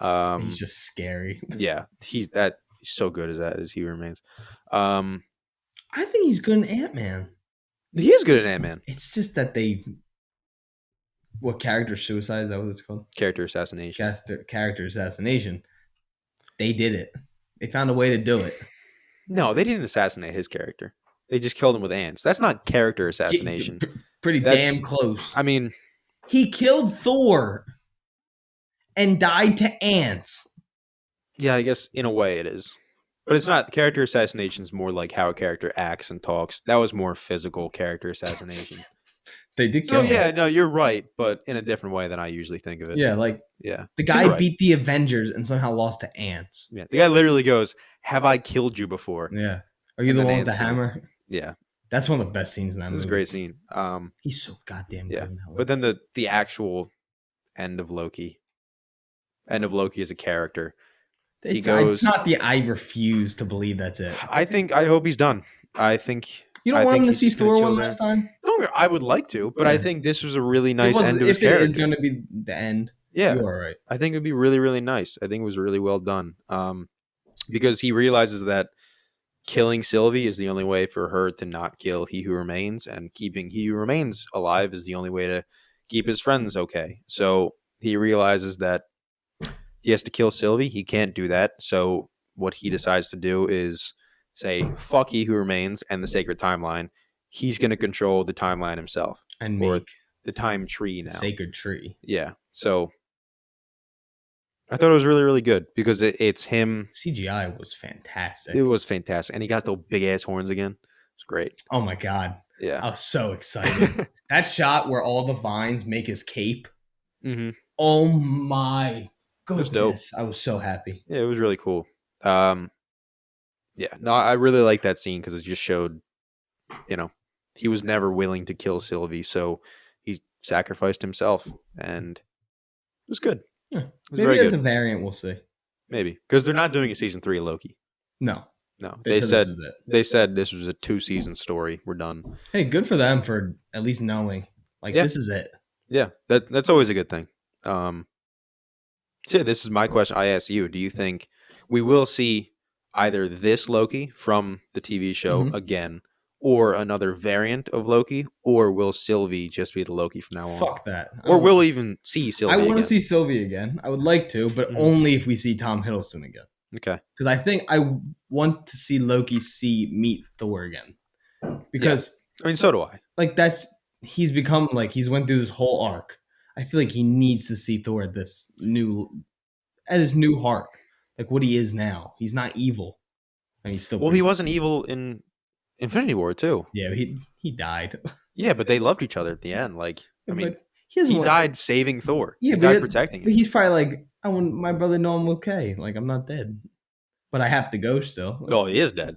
He's just scary. Yeah, he's so good as he remains. I think he's good in Ant-Man. He is good at Ant-Man. It's just that what character suicide, is that what it's called? Character assassination. Character assassination. They did it. They found a way to do it. No, they didn't assassinate his character. They just killed him with ants. That's not character assassination. Pretty That's damn close. I mean, He killed Thor and died to ants. yeah, I guess in a way it is. But it's not character assassination is more like how a character acts and talks. That was more physical character assassination. They did So kill him. yeah, no, you're right, but in a different way than I usually think of it. Yeah, like Yeah. the guy You're right. beat the Avengers and somehow lost to ants. Yeah. The guy literally goes, "Have I killed you before?" Yeah. Are you And the then one with the ants kill him. hammer? Yeah. That's one of the best scenes in that This movie. is a great scene. He's so goddamn good Yeah. in that one. But then the actual end of Loki. End of Loki as a character. It's goes- not the I refuse to believe that's it. I hope he's done. I think You don't I want think him to he's see just gonna Thor chill one there. last time? No, I would like to, but I Yeah. think this was a really nice end to his If it is character. going to be the end, Yeah. you're all right. I think it'd be really, really nice. I think it was really well done. Because he realizes that killing Sylvie is the only way for her to not kill He Who Remains, and keeping He Who Remains alive is the only way to keep his friends okay. So he realizes that he has to kill Sylvie. He can't do that. So what he decides to do is say, fuck He Who Remains and the sacred timeline. He's going to control the timeline himself, And or make the time tree the now. sacred tree. Yeah. So I thought it was really, really good because it's him. CGI was fantastic. It was fantastic. And he got those big ass horns again. It's great. Oh my god. Yeah. I was so excited. That shot where all the vines make his cape. Mm-hmm. Oh my was dope. goodness. I was so happy. Yeah, it was really cool. Yeah. No, I really like that scene because it just showed, he was never willing to kill Sylvie, so he sacrificed himself, and it was good. Yeah. It was Maybe very as good. a variant, we'll see. Maybe because they're not doing a season 3 of Loki. No. No, They they said this is it. they said this was a 2-season story. We're done. Hey, good for them for at least knowing. Like, Yeah. this is it. Yeah, that's always a good thing. So yeah, this is my question. I ask you: do you think we will see either this Loki from the TV show Mhm. again, or another variant of Loki, or will Sylvie just be the Loki from now on? Fuck that. Or we'll even see Sylvie I want to again. see Sylvie again. I would like to, but Mhm. only if we see Tom Hiddleston again. Okay. Because I think I want to see Loki meet Thor again. Because I mean, so do I. like that's he's become like he's went through this whole arc. I feel like he needs to see Thor at his new heart, like what he is now. He's not evil, and he's still. Well, he wasn't evil in Infinity War too. Yeah, but he died. Yeah, but they loved each other at the end. Like, I mean, But he doesn't he want- died saving Thor. Yeah, he but died protecting But him. he's probably like, I want my brother to know I'm okay. Like I'm not dead, but I have to go still. Oh, he is dead.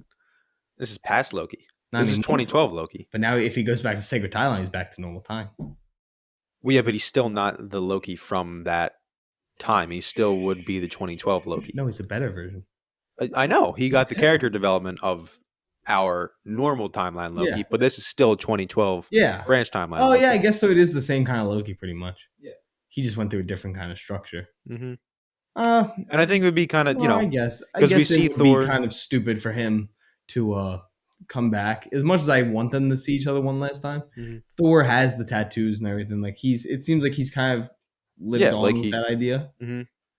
This is past Loki. Not This is anymore. 2012 Loki. But now, if he goes back to Sacred Timeline, he's back to normal time. Well, yeah, but he's still not the Loki from that time. He still would be the 2012 Loki. No, he's a better version. I know. He got the Exactly. character development of our normal timeline Loki, Yeah. but this is still 2012 Yeah. branch timeline. Oh Loki. yeah, I guess so. It is the same kind of Loki, pretty much. Yeah. He just went through a different kind of structure. Mhm. Uh, And I think it would be kind of, I guess. I 'cause we guess see it would Thor- be kind of stupid for him to come back. As much as I want them to see each other one last time, Mhm. Thor has the tattoos and everything. Like it seems like he's kind of lived Yeah, on like with he- that idea.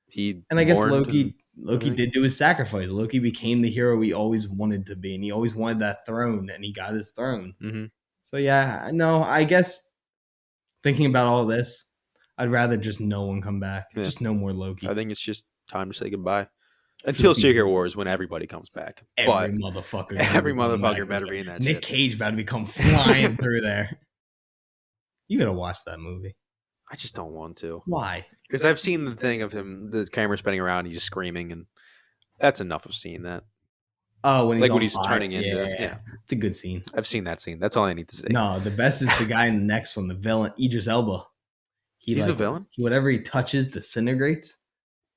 he And I guess mourned Loki and everything. did do his sacrifice. Loki became the hero he always wanted to be, and he always wanted that throne, and he got his throne. Mhm. So yeah, no, I guess thinking about all this, I'd rather just no one come back. Yeah. Just no more Loki. I think it's just time to say goodbye. Until be- Secret Wars, when everybody comes back. Every But motherfucker. every better come motherfucker back. better be in that Nick shit. Cage about to become flying through there. You gotta watch that movie. I just don't want to. Why? Because I've seen the thing of him, the camera spinning around, he's just screaming, and that's enough of seeing that. Oh, when he's Like when on he's fire. turning into- Yeah, yeah. it's a good scene. I've seen that scene. That's all I need to say. No, the best is the guy in the next one, the villain, Idris Elba. He's the villain? Whatever he touches disintegrates,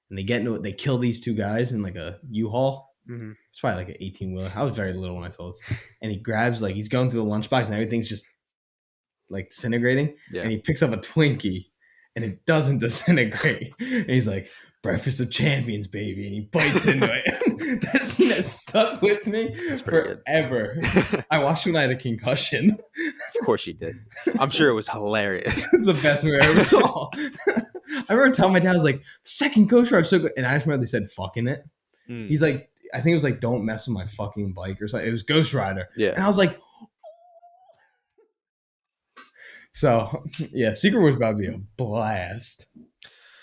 and they get into it. They kill these two guys in like a U-Haul. Mhm. It's probably like an 18-wheeler. I was very little when I saw this. And he grabs like he's going through the lunchbox and everything's just like disintegrating. Yeah. And he picks up a Twinkie and it doesn't disintegrate. And he's like, "Breakfast of Champions, baby," and he bites into it. That scene has stuck with me That's pretty forever. good. I watched when I had a concussion. Of course you did. I'm sure it was hilarious. It's the best movie I ever saw. I remember telling my dad, I was like, "Second Ghost Rider, so good," and I just remember they said "fucking it." Mm. He's like, I think it was like, "Don't mess with my fucking bike" or something. It was Ghost Rider, and Yeah. I was like, so yeah, Secret War's about to be a blast.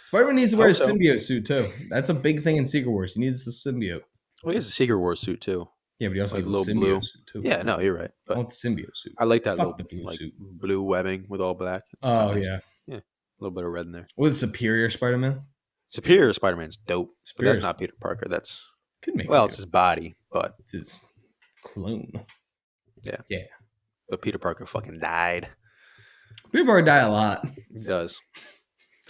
Spider-Man needs to wear a Hope so. symbiote suit too. That's a big thing in Secret Wars. He needs the symbiote. Well, he has a Secret Wars suit too. Yeah, but he also Like has a little symbiote blue. suit too. Yeah, no, you're right. I But want the symbiote suit. I like that Fuck little the blue like suit. blue webbing with all black. It's Oh kinda nice. yeah. A little bit of red in there. Was it Superior Spider-Man? Superior Spider-Man's dope. But Superior that's not Peter Parker. That's could make well, it's his body, but it's his clone. but Peter Parker fucking died. Peter Parker died a lot. He does.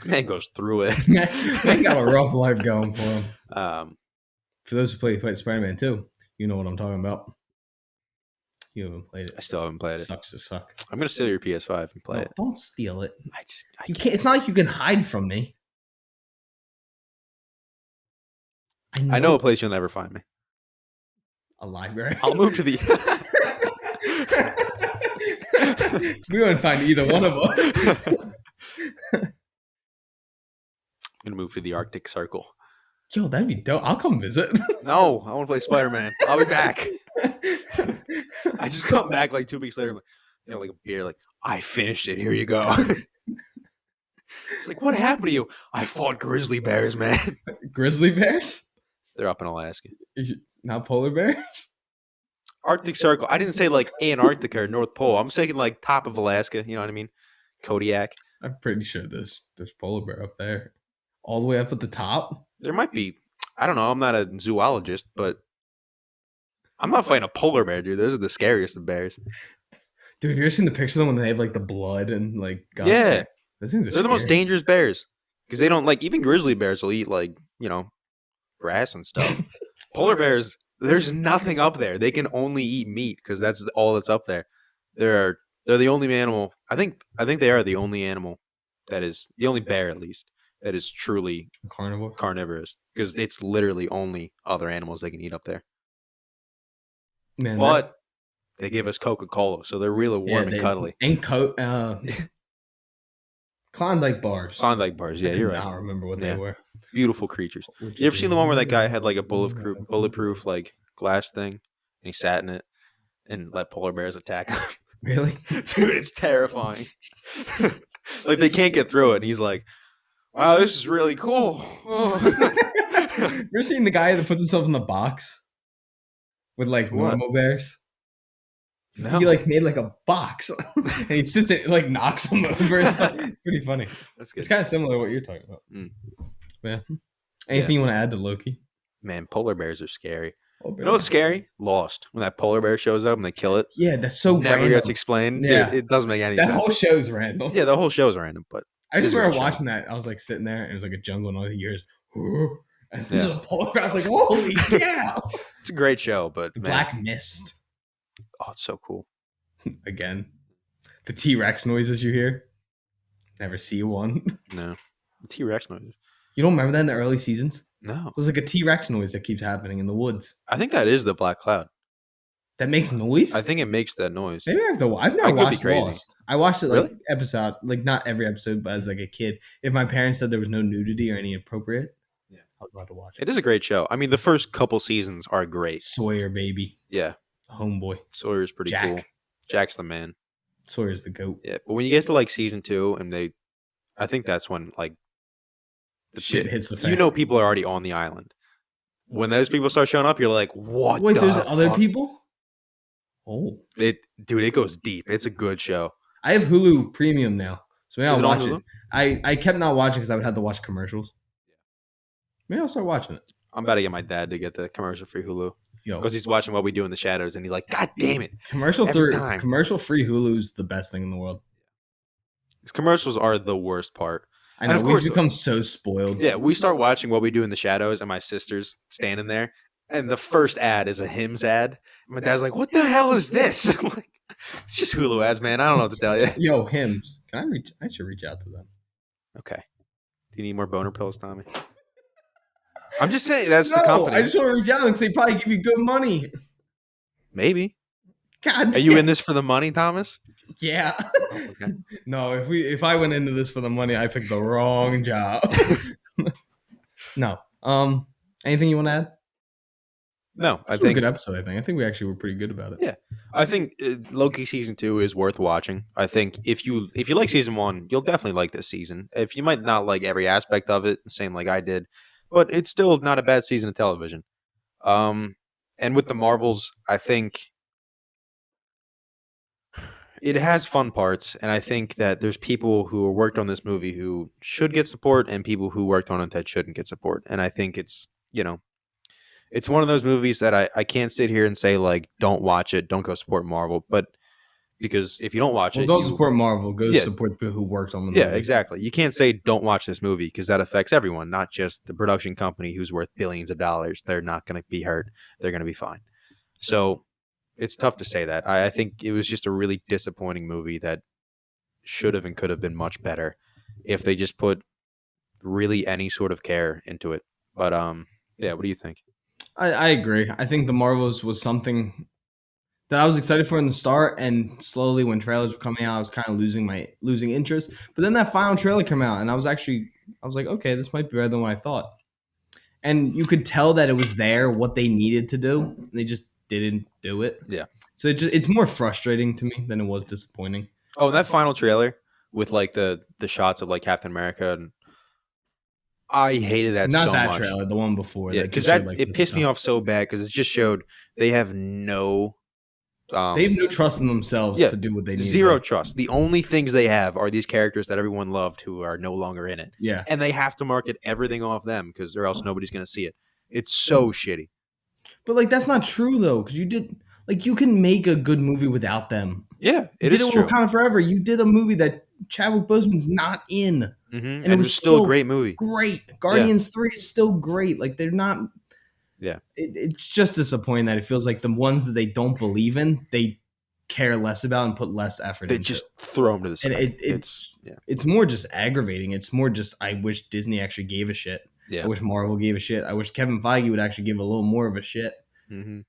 Man goes through it. Man got a rough life going for him. Um, For those who played Spider-Man 2, you know what I'm talking about. You haven't played it. I still haven't played it. Sucks to suck. I'm gonna steal your PS5 and play No, it. don't steal it. I You can't. It's not like you can hide from me. I know a place you'll never find me. A library. I'll move to the. We wouldn't find either one of us. I'm gonna move to the Arctic Circle. Yo, that'd be dope. I'll come visit. No, I want to play Spider-Man. I'll be back. I just come back like 2 weeks later, like a beer, like I finished it. Here you go. It's like, what happened to you? I fought grizzly bears, man. Grizzly bears? They're up in Alaska. Not polar bears? Arctic Circle. I didn't say like Antarctica or North Pole. I'm saying like top of Alaska. You know what I mean? Kodiak. I'm pretty sure there's polar bear up there. All the way up at the top? There might be. I don't know. I'm not a zoologist, but I'm not fighting a polar bear, dude. Those are the scariest of bears. Dude, have you ever seen the picture of them when they have like the blood and like guts? Yeah. Those things are They're the most scary. dangerous bears because they don't like even grizzly bears will eat like grass and stuff. Polar bears, there's nothing up there. They can only eat meat because that's all that's up there. They're the only animal. I think they are the only animal that is the only bear at least that is truly Carnivore? carnivorous because it's literally only other animals they can eat up there. Man, But they give us Coca-Cola, so they're really warm and cuddly. And Klondike bars. Klondike bars, yeah, you're I right. don't remember what they Yeah. were. Beautiful creatures. You ever seen the one where that guy had like a bulletproof like glass thing, and he sat in it and let polar bears attack him? Really? Dude, it's terrifying. Like they can't get through it, and he's like, "Wow, this is really cool." Oh. You ever seen the guy that puts himself in the box with like What? normal bears? No. He like made like a box and he sits it like knocks them over. It's pretty funny. That's good. It's kind of similar to what you're talking about. Mm. Yeah. Anything you want to add to Loki? Man, polar bears are scary. Oh, You know what's scary? Lost. When that polar bear shows up and they kill it, Yeah, that's so never random. gets explained. Yeah. Dude, it doesn't make any That sense. whole show's random. Yeah, the whole show's random, but I it just is a remember good show. watching that. I was like sitting there and it was like a jungle and all the years. And this Yeah. is a polar bear. I was like, holy cow. it's a great show. But The man, black mist. oh, it's so cool. Again. The T-Rex noises you hear. Never see one. No, the T-Rex noises. You don't remember that in the early seasons? No, There's like a T-Rex noise that keeps happening in the woods. I think that is the black cloud. That makes noise? I think it makes that noise. Maybe I have to. I've I never could be watched crazy. Lost. I watched it like Really? episode, like not every episode, but as like a kid. If my parents said there was no nudity or any appropriate, Yeah. I was allowed to watch it. It is a great show. I mean, the first couple seasons are great. Sawyer, baby, Yeah, homeboy, Sawyer's pretty Jack. cool. Jack's the man. Sawyer's the goat. Yeah, but when you get to like season 2, and I think that's when like Shit hits the fan. you know people are already on the island. When those people start showing up, you're like, what? Wait, the there's other fuck? people. Oh, It goes deep. It's a good show. I have Hulu Premium now, so maybe Is I'll it on watch Hulu? it. I kept not watching because I would have to watch commercials. Maybe I'll start watching it. I'm about to get my dad to get the commercial-free Hulu Yo, because he's watching What We Do in the Shadows, and he's like, God damn it! commercial every free time. commercial free Hulu's the best thing in the world. These commercials are the worst part. I And know of we've course- become so spoiled. Yeah, we start watching What We Do in the Shadows, and my sister's standing there, and the first ad is a Hims ad. My dad's like, "What the hell is this?" I'm like, it's just Hulu ads, man. I don't know what to tell you. Yo, hymns. Can I reach? I should reach out to them. Okay. Do you need more boner pills, Tommy? I'm just saying that's the No, I company. just want to reach out and say probably give you good money. Maybe. God Are you in damn. this for the money, Thomas? Yeah. Oh, okay. No, if I went into this for the money, I picked the wrong job. No. Anything you want to add? No, I This was a good think episode. I think. I think we actually were pretty good about it. yeah. I think Loki season 2 is worth watching. I think if you like season 1, you'll definitely like this season. If you might not like every aspect of it, same like I did, but it's still not a bad season of television. Um, and with the Marvels, I think it has fun parts, and I think that there's people who worked on this movie who should get support, and people who worked on it that shouldn't get support. And I think it's it's one of those movies that I can't sit here and say like don't watch it, don't go support Marvel, but because if you don't watch Well, it, don't you support Marvel. Go yeah support the people who worked on the yeah movie. exactly. You can't say don't watch this movie because that affects everyone, not just the production company who's worth billions of dollars. They're not going to be hurt. They're going to be fine. So it's tough to say that. I think it was just a really disappointing movie that should have and could have been much better if they just put really any sort of care into it. But yeah, what do you think? I agree. I think the Marvels was something that I was excited for in the start, and slowly when trailers were coming out, I was kind of losing interest. But then that final trailer came out, and I was like, okay, this might be better than what I thought. And you could tell that it was there what they needed to do, and they just didn't do it. Yeah. So it's more frustrating to me than it was disappointing. Oh, and that final trailer with like the shots of like Captain America, and I hated that Not so that much. trailer, the one before Yeah, that because just showed that like it this pissed me stuff. off so bad because it just showed they have no They have um no trust in themselves yeah to do what they need zero to do. trust. The only things they have are these characters that everyone loved who are no longer in it, Yeah. and they have to market everything off them because or else nobody's gonna see it. It's so shitty. But like that's not true though, because you can make a good movie without them. Yeah, You it did it is with true. Wakanda Forever. You did a movie that Chadwick Boseman's not in, And and it it was was still a still great movie. great. Yeah, Guardians 3 is still great. Like they're not. yeah. It's just disappointing that it feels like the ones that they don't believe in, they care less about and put less effort They into. just throw them to the And side. It's yeah, it's more just aggravating. It's more just I wish Disney actually gave a shit. I yeah. wish Marvel gave a shit. I wish Kevin Feige would actually give a little more of a shit. hmm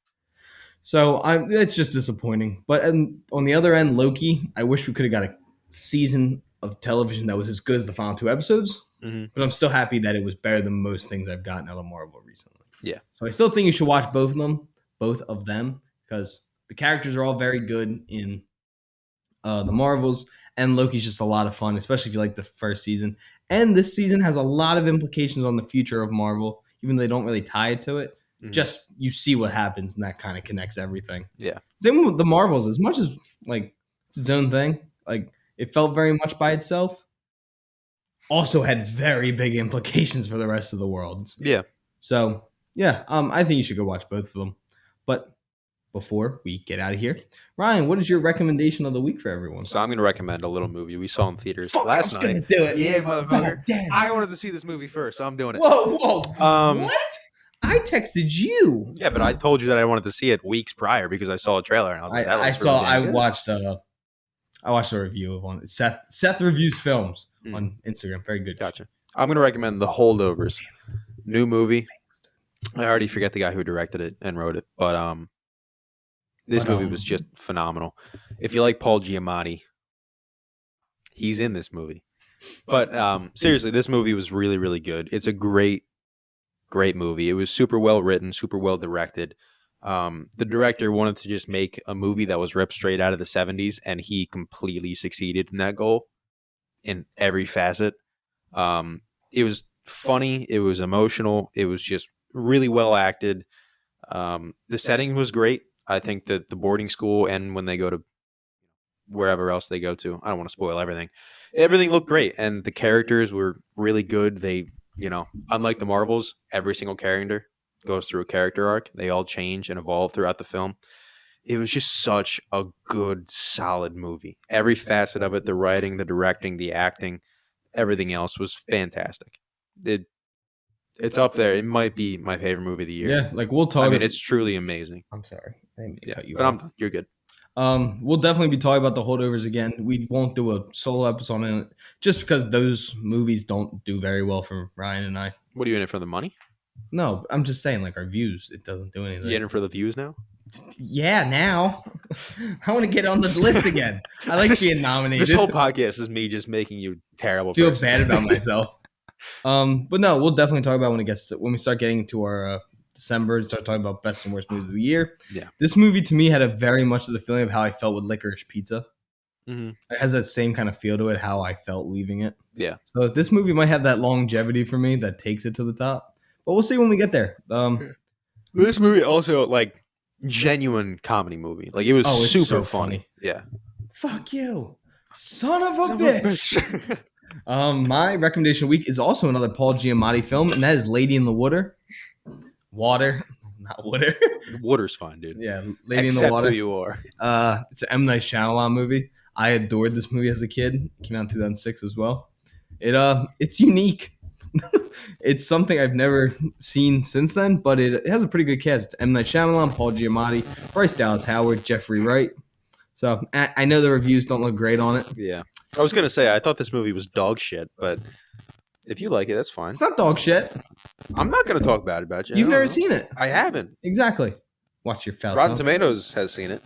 So it's just disappointing. But on the other end, Loki, I wish we could have got a season of television that was as good as the final two episodes. hmm But I'm still happy that it was better than most things I've gotten out of Marvel recently. Yeah, So I still think you should watch both of them, because the characters are all very good in the Marvels, and Loki's just a lot of fun, especially if you like the first season. And this season has a lot of implications on the future of Marvel, even though they don't really tie it to it. hmm Just you see what happens, and that kind of connects everything. yeah, Same with the Marvels, as much as like it's its own thing, like it felt very much by itself. Also had very big implications for the rest of the world. yeah. So yeah, I think you should go watch both of them. But before we get out of here, Ryan, what is your recommendation of the week for everyone? So I'm gonna recommend a little movie we saw in theaters Fuck, I last was gonna night. do it. Yeah, motherfucker. God damn. I wanted to see this movie first, so I'm doing it. Whoa. Um, What? I texted you. Yeah, but I told you that I wanted to see it weeks prior because I saw a trailer and I was like, that I looks saw. really I damn good. watched a review of one. Seth reviews films Mm. on Instagram. Very good. Gotcha. I'm gonna recommend The Holdovers, new movie. I already forget the guy who directed it and wrote it, but this movie was just phenomenal. If you like Paul Giamatti, he's in this movie. But seriously, this movie was really, really good. It's a great movie. It was super well written, super well directed. The director wanted to just make a movie that was ripped straight out of the 70s, and he completely succeeded in that goal in every facet. It was funny. It was emotional. It was just really well acted. The setting was great. I think that the boarding school and when they go to wherever else they go to, I don't want to spoil everything. Everything looked great, and the characters were really good. They, unlike the Marvels, every single character goes through a character arc. They all change and evolve throughout the film. It was just such a good, solid movie. Every facet of it, the writing, the directing, the acting, everything else was fantastic. It's up there. It might be my favorite movie of the year. Yeah, like we'll talk. I mean, it's truly amazing. I'm sorry, I didn't mean to Yeah, cut you but off. you're good. We'll definitely be talking about the holdovers again. We won't do a solo episode on it just because those movies don't do very well for Ryan and I. What are you in it for the money? No, I'm just saying, like our views, it doesn't do anything. You in it for the views now? Yeah, now I want to get on the list again. I like being nominated. This whole podcast is me just making you terrible. Feel person. bad about myself. But no, we'll definitely talk about when we start getting into our December, start talking about best and worst movies of the year. Yeah. This movie to me had a very much of the feeling of how I felt with Licorice Pizza. Mm-hmm. It has that same kind of feel to it, how I felt leaving it. Yeah. So this movie might have that longevity for me that takes it to the top. But we'll see when we get there. This movie also like genuine comedy movie. Like it was it's super so funny. Yeah. Fuck you, son of a bitch. My recommendation week is also another Paul Giamatti film, and that is Lady in the Water. Not water. Water's fine, dude. Yeah, Lady Except in the Water. who you are. It's an M. Night Shyamalan movie. I adored this movie as a kid. It came out in 2006 as well. It's unique. It's something I've never seen since then, but it has a pretty good cast. It's M. Night Shyamalan, Paul Giamatti, Bryce Dallas Howard, Jeffrey Wright. So I know the reviews don't look great on it. Yeah. I was gonna say I thought this movie was dog shit, but if you like it, that's fine. It's not dog shit. I'm not gonna talk bad about you. You've never seen it. I haven't. Exactly. Watch your foul. Rotten Tomatoes has seen it.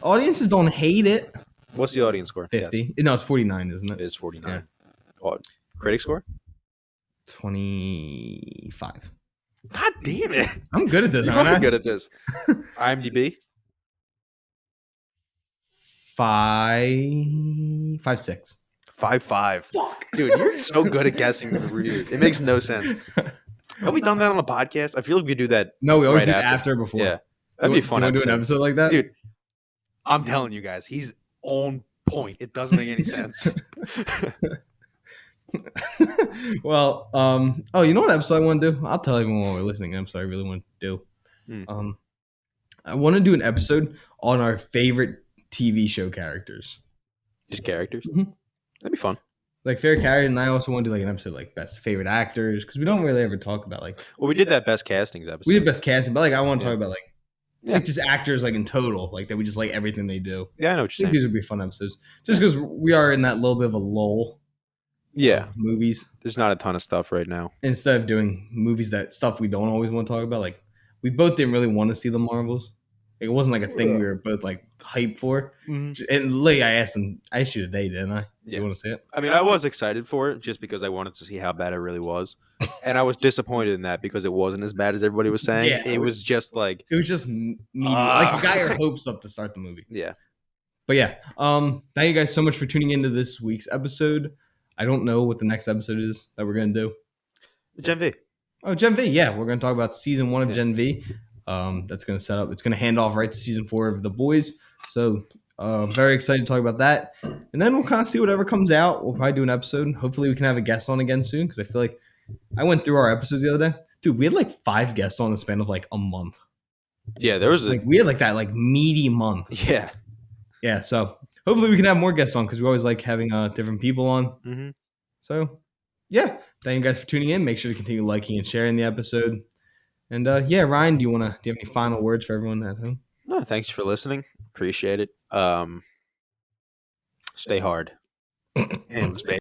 Audiences don't hate it. What's the audience score? 50. No, it's 49, isn't It it? is 49. Oh, critic score? 25. God damn it! I'm good at this. You're aren't I? fucking good at this. IMDb? 5.6. 5.5. Fuck, Dude, you're so good at guessing the reviews. It makes no sense. Have we done that on the podcast? I feel like we do that. No, we always right do after or before. Yeah, that'd be a fun. Do you want to do an episode like that, dude? I'm telling you guys, he's on point. It doesn't make any sense. Well, you know what episode I want to do? I'll tell everyone while we're listening. An episode I really want to do. I want to do an episode on our favorite TV show characters. Just characters. Mhm. That'd be fun. Like favorite character, and I also want to do like an episode like best favorite actors because we don't really ever talk about like. Well, we did that best castings episode. We did best casting, but like I want to talk about like. Yeah. Like just actors like in total, like that we just like everything they do. Yeah, I know what I you're think saying. these would be fun episodes. Just because we are in that little bit of a lull. Yeah, Movies. there's not a ton of stuff right now. Instead of doing movies that stuff we don't always want to talk about, like we both didn't really want to see the Marvels. Like, it wasn't like a thing we were both like hyped for. Mm-hmm. And Lee, I asked you today, didn't I? Yeah. You want to see it? I mean, I was excited for it just because I wanted to see how bad it really was, and I was disappointed in that because it wasn't as bad as everybody was saying. Yeah, it was just like It was just medium. Like you got your hopes up to start the movie. yeah. But yeah, thank you guys so much for tuning into this week's episode. I don't know what the next episode is that we're gonna do. Gen V. Oh, Gen V. Yeah, we're gonna talk about season 1 of Gen V. That's gonna set up. It's gonna hand off right to season 4 of The Boys. So very excited to talk about that. And then we'll kind of see whatever comes out. We'll probably do an episode. Hopefully we can have a guest on again soon because I feel like I went through our episodes the other day. Dude, we had like 5 guests on the span of like a month. Yeah, there was a Like we had like that like meaty month. yeah. Yeah, so hopefully we can have more guests on because we always like having different people on. Mm-hmm. So yeah, thank you guys for tuning in. Make sure to continue liking and sharing the episode. And yeah, Ryan, do you have any final words for everyone at home? No, thanks for listening. Appreciate it. Stay hard. And